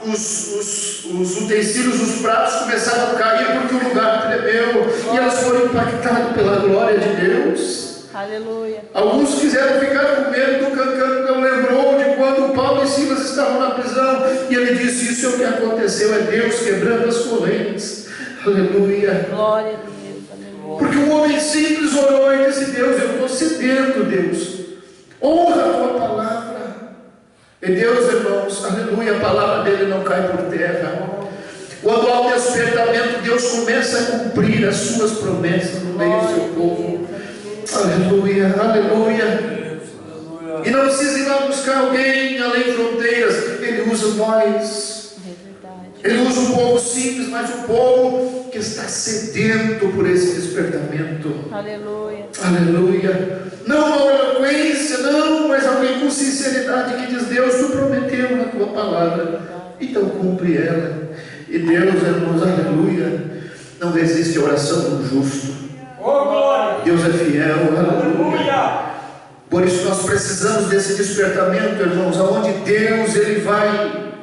os utensílios, os pratos começaram a cair porque o lugar tremeu e elas foram impactadas pela glória de Deus. Aleluia. Alguns quiseram ficar com medo do cancano, não lembrou de quando Paulo e Silas estavam na prisão e ele disse: isso é o que aconteceu, é Deus quebrando as correntes. Aleluia. Glória a Deus. Aleluia. Porque o homem simples orou e disse: Deus, eu estou sedento, Deus, honra a tua palavra. E Deus, irmãos, aleluia, a palavra dele não cai por terra. Quando há um despertamento, Deus começa a cumprir as suas promessas no meio do seu povo. Aleluia, aleluia. E não precisa ir lá buscar alguém além fronteiras. Ele usa nós. Ele usa o povo simples, mas o povo que está sedento por esse despertamento. Aleluia. Aleluia. Não uma eloquência, não, mas alguém com sinceridade que diz: Deus, tu prometeu na tua palavra, então cumpre ela. E Deus, irmãos, aleluia, não resiste a oração do justo. Deus é fiel, aleluia. Por isso nós precisamos desse despertamento, irmãos, aonde Deus ele vai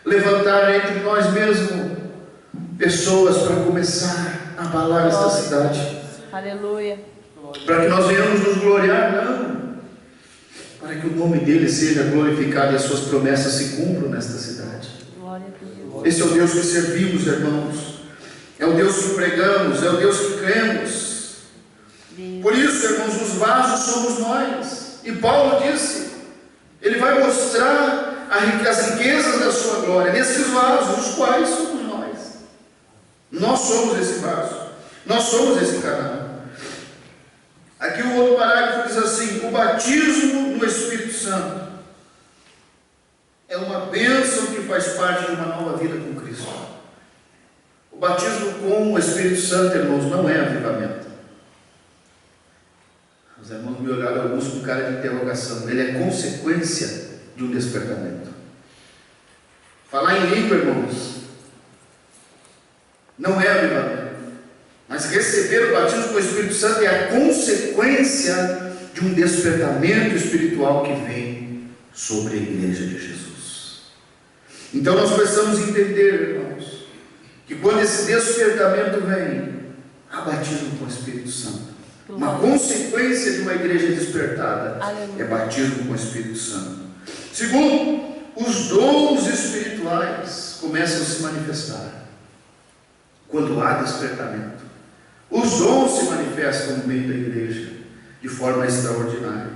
levantar entre nós mesmos pessoas para começar a abalar esta cidade. Aleluia. Para que nós venhamos nos gloriar, não. Para que o nome dele seja glorificado e as suas promessas se cumpram nesta cidade. Glória a Deus. Esse é o Deus que servimos, irmãos. É o Deus que pregamos, é o Deus que cremos. Por isso, irmãos, os vasos somos nós. E Paulo disse, ele vai mostrar as riquezas da sua glória nesses vasos, os quais somos nós. Nós somos esse vaso. Nós somos esse canal. Aqui o outro parágrafo diz assim: o batismo no Espírito Santo é uma bênção que faz parte de uma nova vida com Cristo. O batismo com o Espírito Santo, irmãos, não é avivamento. Os irmãos me olharam alguns com cara de interrogação. Ele é consequência de um despertamento. Falar em língua, irmãos, não é avivamento. Mas receber o batismo com o Espírito Santo é a consequência de um despertamento espiritual que vem sobre a igreja de Jesus. Então nós precisamos entender, irmãos, que quando esse despertamento vem, há batismo com o Espírito Santo. Uma consequência de uma igreja despertada é batismo com o Espírito Santo. Segundo, os dons espirituais começam a se manifestar quando há despertamento. Os dons se manifestam no meio da igreja de forma extraordinária.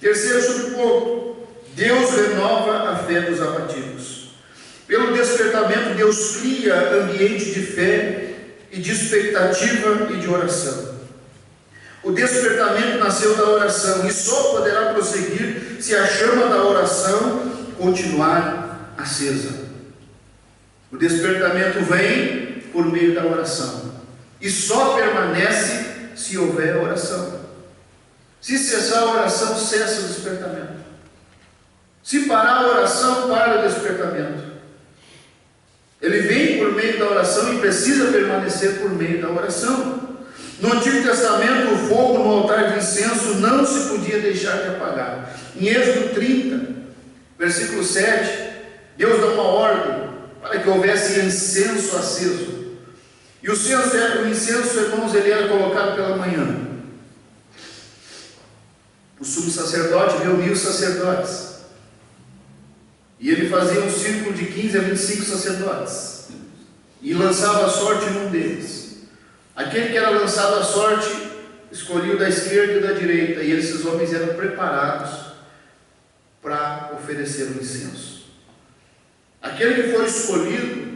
Terceiro subponto: Deus renova a fé dos abatidos. Pelo despertamento, Deus cria ambiente de fé e de expectativa e de oração. O despertamento nasceu da oração e só poderá prosseguir se a chama da oração continuar acesa. O despertamento vem por meio da oração e só permanece se houver oração. Se cessar a oração, cessa o despertamento. Se parar a oração, para o despertamento. Ele vem por meio da oração e precisa permanecer por meio da oração. No Antigo Testamento, o fogo no altar de incenso não se podia deixar de apagar. Em Êxodo 30, versículo 7, Deus dá uma ordem para que houvesse incenso aceso. E o incenso, irmãos, ele era colocado pela manhã. O sumo sacerdote reunia os sacerdotes. E ele fazia um círculo de 15 a 25 sacerdotes. E lançava a sorte num deles. Aquele que era lançado à sorte, escolhia da esquerda e da direita. E esses homens eram preparados para oferecer o incenso. Aquele que foi escolhido,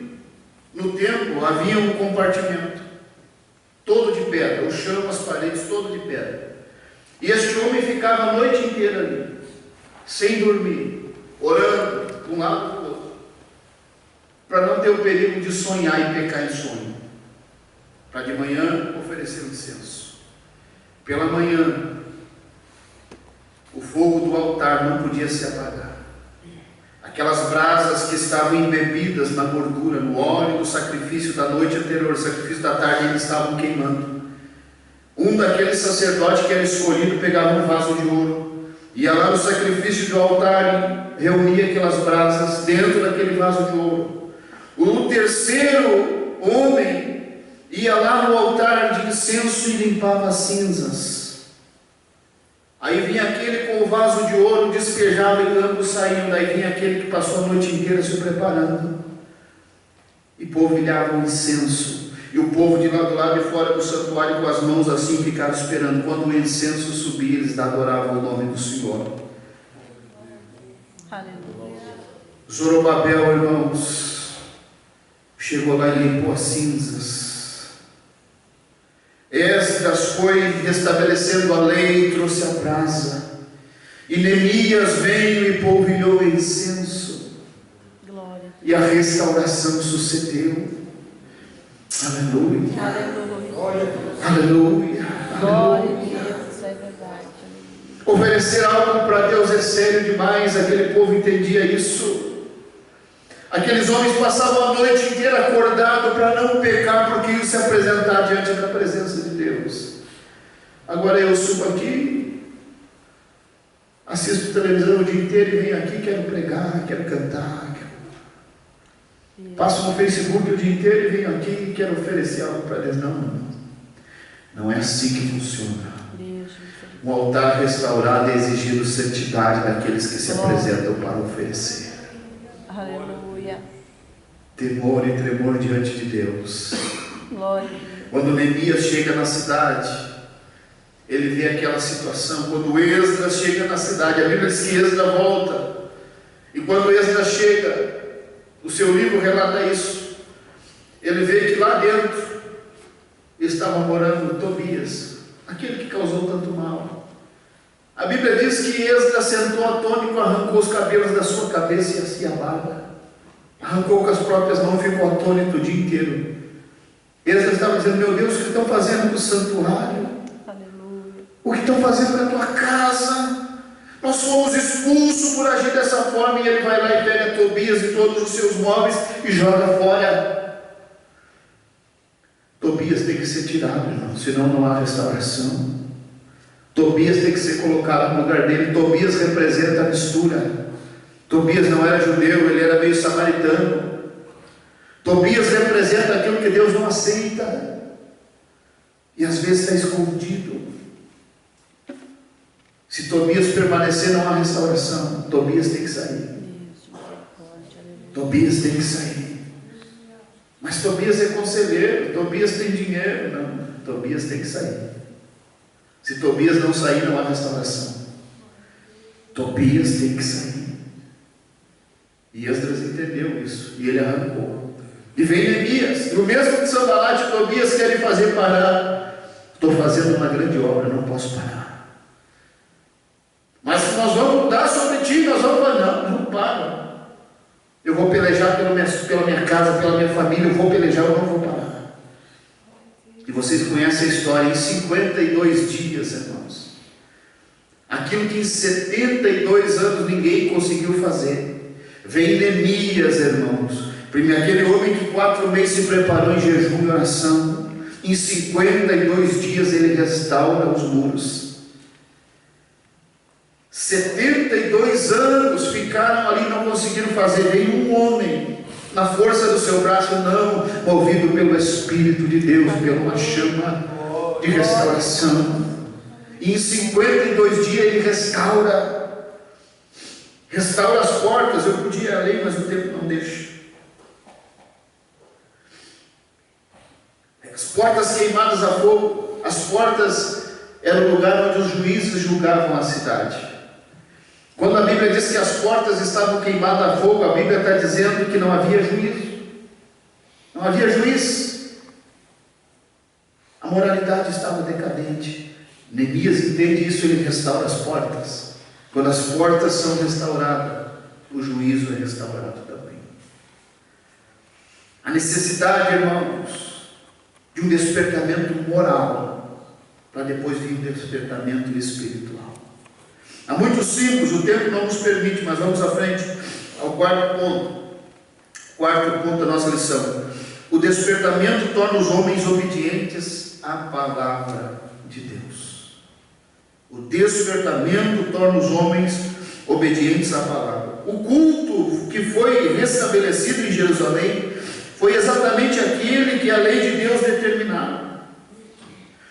no templo havia um compartimento, todo de pedra, o chão, as paredes, todo de pedra. E este homem ficava a noite inteira ali, sem dormir, orando de um lado para o outro, para não ter o perigo de sonhar e pecar em sonho, para de manhã oferecer o incenso. Pela manhã, o fogo do altar não podia se apagar. Aquelas brasas que estavam embebidas na gordura, no óleo do sacrifício da noite anterior, o sacrifício da tarde, eles estavam queimando. Um daqueles sacerdotes que era escolhido pegava um vaso de ouro ia lá no sacrifício do altar e reunia aquelas brasas dentro daquele vaso de ouro. O terceiro homem ia lá no altar de incenso e limpava as cinzas. Aí vinha aquele com o vaso de ouro, despejava e ambos saíam. Daí vinha aquele que passou a noite inteira se preparando e polvilhava o incenso. E o povo de lá do lado de fora do santuário com as mãos assim ficava esperando. Quando o incenso subia, eles adoravam o nome do Senhor. Aleluia. Zorobabel, irmãos, chegou lá e limpou as cinzas. Esdras foi restabelecendo a lei e trouxe a brasa. E Neemias veio e polvilhou o incenso. Glória. E a restauração sucedeu. Aleluia. Aleluia. Aleluia. Glória a Deus, isso é verdade. Oferecer algo para Deus é sério demais. Aquele povo entendia isso. Aqueles homens passavam a noite inteira acordados para não pecar, porque iam se apresentar diante da presença de Deus. Agora eu subo aqui, assisto televisão o dia inteiro e venho aqui, quero pregar, quero cantar, passo no Facebook o dia inteiro e venho aqui e quero oferecer algo para Deus. Não é assim que funciona. Um altar restaurado é exigindo santidade daqueles que se apresentam para oferecer. Aleluia. Temor e tremor diante de Deus. Glória. Quando Neemias chega na cidade, ele vê aquela situação. Quando Esdras chega na cidade, a Bíblia diz que Esdras volta. E quando Esdras chega, o seu livro relata isso. Ele vê que lá dentro estava morando Tobias, aquele que causou tanto mal. A Bíblia diz que Esdras sentou atônito, arrancou os cabelos da sua cabeça e assim a barba. Arrancou com as próprias mãos e ficou atônito o dia inteiro. Esdras estava dizendo: meu Deus, o que estão fazendo com o santuário? Aleluia. O que estão fazendo com a tua casa? Nós fomos expulsos por agir dessa forma. E ele vai lá e pega Tobias e todos os seus móveis e joga fora. Tobias tem que ser tirado, irmão, senão não há restauração. Tobias tem que ser colocado no lugar dele. Tobias representa a mistura. Tobias não era judeu, ele era meio samaritano. Tobias representa aquilo que Deus não aceita. E às vezes está escondido. Se Tobias permanecer, não há restauração. Tobias tem que sair. Tobias tem que sair. Mas Tobias é conselheiro, Tobias tem dinheiro. Não, Tobias tem que sair. Se Tobias não sair, não há restauração. Tobias tem que sair. E Esdras entendeu isso, e ele arrancou. E vem Neemias, e o mesmo que Sanbalat e Tobias querem fazer parar. Estou fazendo uma grande obra, não posso parar. Mas nós vamos mudar sobre ti, nós vamos parar. Não para. Eu vou pelejar pela minha casa, pela minha família, eu vou pelejar, eu não vou parar. E vocês conhecem a história, em 52 dias, irmãos. Aquilo que em 72 anos ninguém conseguiu fazer. Vem Neemias, irmãos. Aquele homem que 4 meses se preparou em jejum e oração. Em 52 dias ele restaura os muros. 72 anos ficaram ali e não conseguiram fazer. Vem um homem, na força do seu braço, não, movido pelo Espírito de Deus, pela uma chama de restauração. E em 52 dias ele restaura as portas. Eu podia ler, mas o tempo não deixa. As portas queimadas a fogo. As portas eram o lugar onde os juízes julgavam a cidade. Quando a Bíblia diz que as portas estavam queimadas a fogo, a Bíblia está dizendo que não havia juízo. Não havia juiz. A moralidade estava decadente. Neemias entende isso, ele restaura as portas. Quando as portas são restauradas, o juízo é restaurado também. A necessidade, irmãos, de um despertamento moral, para depois vir um despertamento espiritual. Há muitos símbolos, o tempo não nos permite, mas vamos à frente ao quarto ponto. Quarto ponto da nossa lição. O despertamento torna os homens obedientes à palavra de Deus. O despertamento torna os homens obedientes à palavra. O culto que foi restabelecido em Jerusalém foi exatamente aquele que a lei de Deus determinava.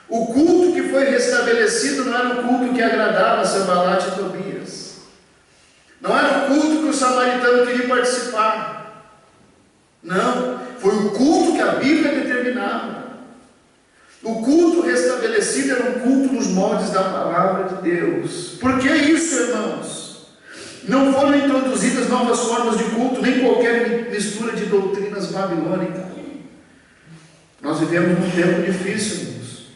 O culto que foi restabelecido não era o culto que agradava a Sanbalate e Tobias. Não era o culto que o samaritano queria participar. Não, foi o culto que a Bíblia determinava. O culto restabelecido era um culto nos moldes da palavra de Deus. Por que isso, irmãos? Não foram introduzidas novas formas de culto, nem qualquer mistura de doutrinas babilônicas. Nós vivemos num tempo difícil, irmãos.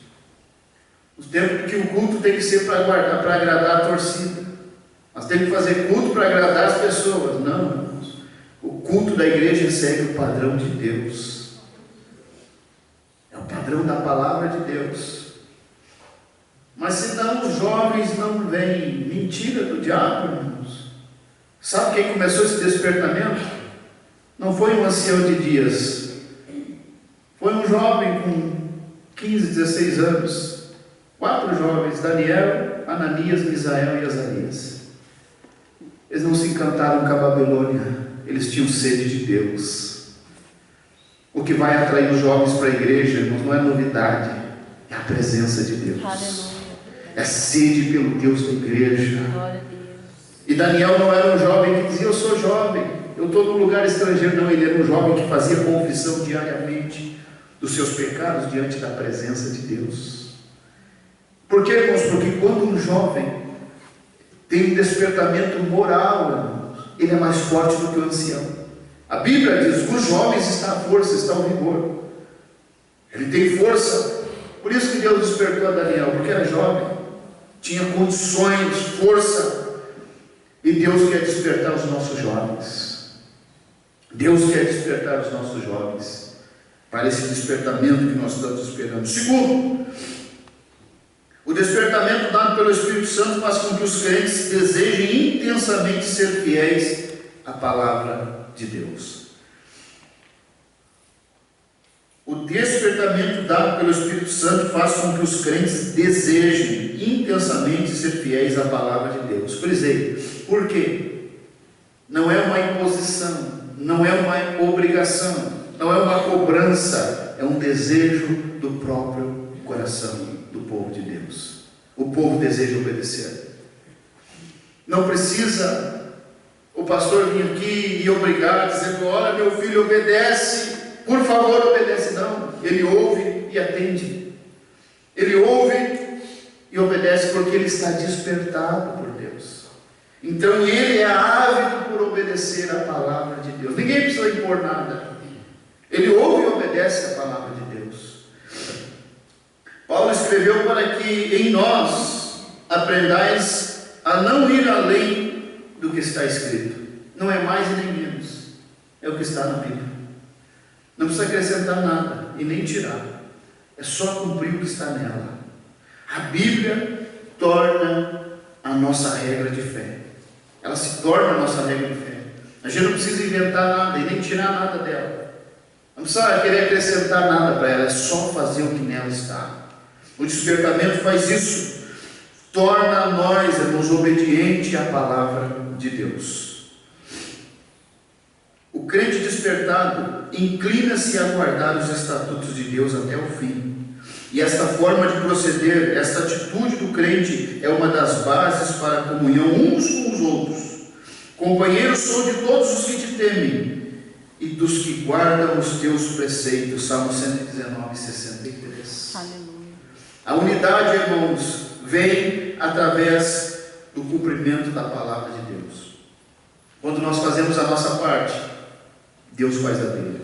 Um tempo que o culto tem que ser para agradar a torcida. Nós temos que fazer culto para agradar as pessoas. Não, irmãos. O culto da igreja segue o padrão de Deus. É o padrão da palavra de Deus. Mas senão os jovens não veem. Mentira do diabo, irmãos. Sabe quem começou esse despertamento? Não foi um ancião de dias. Foi um jovem com 15, 16 anos. 4 jovens, Daniel, Ananias, Misael e Azarias. Eles não se encantaram com a Babilônia. Eles tinham sede de Deus. O que vai atrair os jovens para a igreja, irmãos, não é novidade, é a presença de Deus. Aleluia. É sede pelo Deus da igreja. Glória a Deus. E Daniel não era um jovem que dizia, eu sou jovem, eu estou num lugar estrangeiro. Não, ele era um jovem que fazia confissão diariamente dos seus pecados diante da presença de Deus. Por quê, irmãos? Porque quando um jovem tem um despertamento moral, irmãos, ele é mais forte do que o ancião. A Bíblia diz, os jovens está a força, está o vigor. Ele tem força. Por isso que Deus despertou a Daniel, porque era jovem, tinha condições, força. E Deus quer despertar os nossos jovens. Deus quer despertar os nossos jovens para esse despertamento que nós estamos esperando. Segundo, o despertamento dado pelo Espírito Santo faz com que os crentes desejem intensamente ser fiéis à palavra de Deus. O despertamento dado pelo Espírito Santo faz com que os crentes desejem intensamente ser fiéis à palavra de Deus. Frisei. Por quê? Não é uma imposição, não é uma obrigação, não é uma cobrança, é um desejo do próprio coração do povo de Deus. O povo deseja obedecer. Não precisa o pastor vir aqui e obrigar, dizendo, olha, meu filho, obedece, por favor, obedece. Não, ele ouve e atende. Ele ouve e obedece porque ele está despertado por Deus. Então ele é ávido por obedecer a palavra de Deus. Ninguém precisa impor nada. Ele ouve e obedece a palavra de Deus. Paulo escreveu para que em nós aprendais a não ir além do que está escrito. Não é mais e nem menos. É o que está na Bíblia. Não precisa acrescentar nada e nem tirar. É só cumprir o que está nela. A Bíblia torna a nossa regra de fé. Ela se torna a nossa regra de fé. A gente não precisa inventar nada e nem tirar nada dela. Não precisa querer acrescentar nada para ela. É só fazer o que nela está. O despertamento faz isso. Torna nós, irmãos, obedientes à palavra de Deus. O crente despertado inclina-se a guardar os estatutos de Deus até o fim. E esta forma de proceder, esta atitude do crente é uma das bases para a comunhão uns com os outros. Companheiros sou de todos os que te temem e dos que guardam os teus preceitos. Salmo 119, 63. Aleluia. A unidade, irmãos, vem através do cumprimento da palavra de Deus. Quando nós fazemos a nossa parte, Deus faz a dele.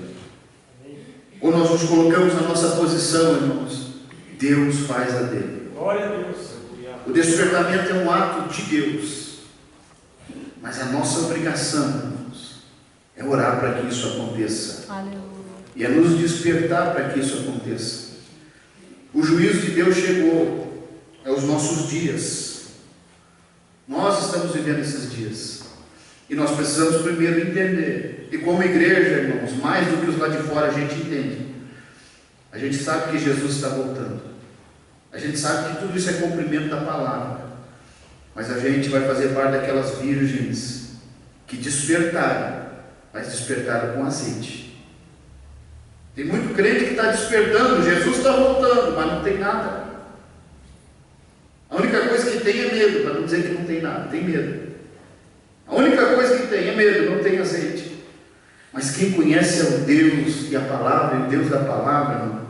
Quando nós nos colocamos na nossa posição, irmãos, Deus faz a dele. Glória a Deus. O despertamento é um ato de Deus, mas a nossa obrigação, irmãos, é orar para que isso aconteça. Aleluia. E é nos despertar para que isso aconteça. O juízo de Deus chegou, é os nossos dias. Nós estamos vivendo esses dias. E nós precisamos primeiro entender. E como igreja, irmãos, mais do que os lá de fora a gente entende. A gente sabe que Jesus está voltando. A gente sabe que tudo isso é cumprimento da palavra. Mas a gente vai fazer parte daquelas virgens que despertaram, mas despertaram com azeite. Tem muito crente que está despertando, Jesus está voltando, mas não tem nada. A única coisa que tem é medo, para não dizer que não tem nada, tem medo. A única coisa que tem é medo, não tem azeite. Mas quem conhece o Deus e a palavra, e o Deus da palavra, irmão,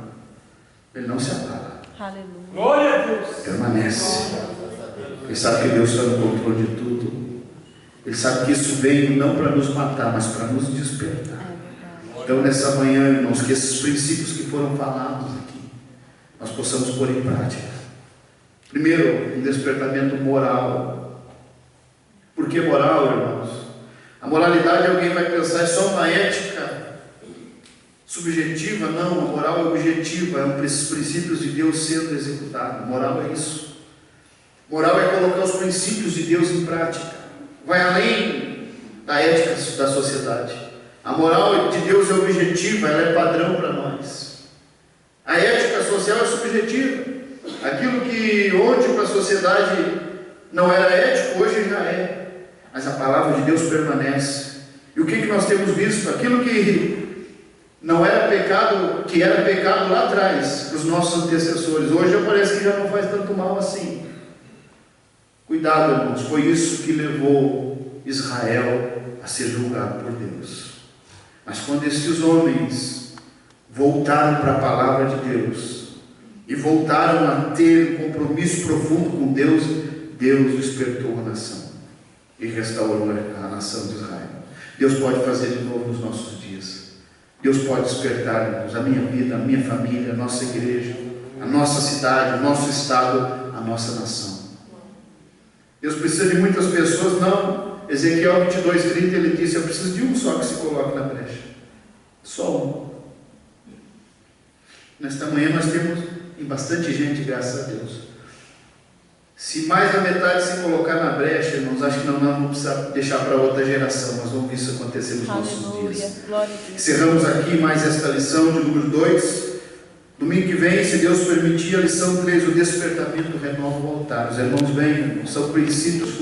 ele não se abala. Aleluia. Glória a Deus. Permanece. Ele sabe que Deus está no controle de tudo. Ele sabe que isso veio não para nos matar, mas para nos despertar. Então nessa manhã, irmãos, que esses princípios que foram falados aqui, nós possamos pôr em prática. Primeiro, um despertamento moral. Por que moral, irmãos? A moralidade, alguém vai pensar, é só uma ética subjetiva? Não, a moral é objetiva, é esses princípios de Deus sendo executados. Moral é isso. Moral é colocar os princípios de Deus em prática. Vai além da ética da sociedade. A moral de Deus é objetiva, ela é padrão para nós. A ética social é subjetiva. Aquilo que ontem para a sociedade não era ético, hoje já é. Mas a palavra de Deus permanece. E o que nós temos visto? Aquilo que não era pecado, que era pecado lá atrás, para os nossos antecessores, hoje parece que já não faz tanto mal assim. Cuidado, irmãos, foi isso que levou Israel a ser julgado por Deus. Mas quando esses homens voltaram para a palavra de Deus e voltaram a ter um compromisso profundo com Deus, Deus despertou a nação e restaurou a nação de Israel. Deus pode fazer de novo nos nossos dias. Deus pode despertar, irmãos, a minha vida, a minha família, a nossa igreja, a nossa cidade, o nosso estado, a nossa nação. Deus precisa de muitas pessoas, não. Ezequiel 22:30, ele disse, eu preciso de um só que se coloque na brecha. Só um. Nesta manhã nós temos bastante gente, graças a Deus. Se mais da metade se colocar na brecha, irmãos, acho que não vamos precisar deixar para outra geração. Nós vamos ver isso acontecer nos nossos dias. Glória a Deus. Encerramos aqui mais esta lição de número 2. Domingo que vem, se Deus permitir, a lição 3, o despertamento renova o altar. Os irmãos vêm, são princípios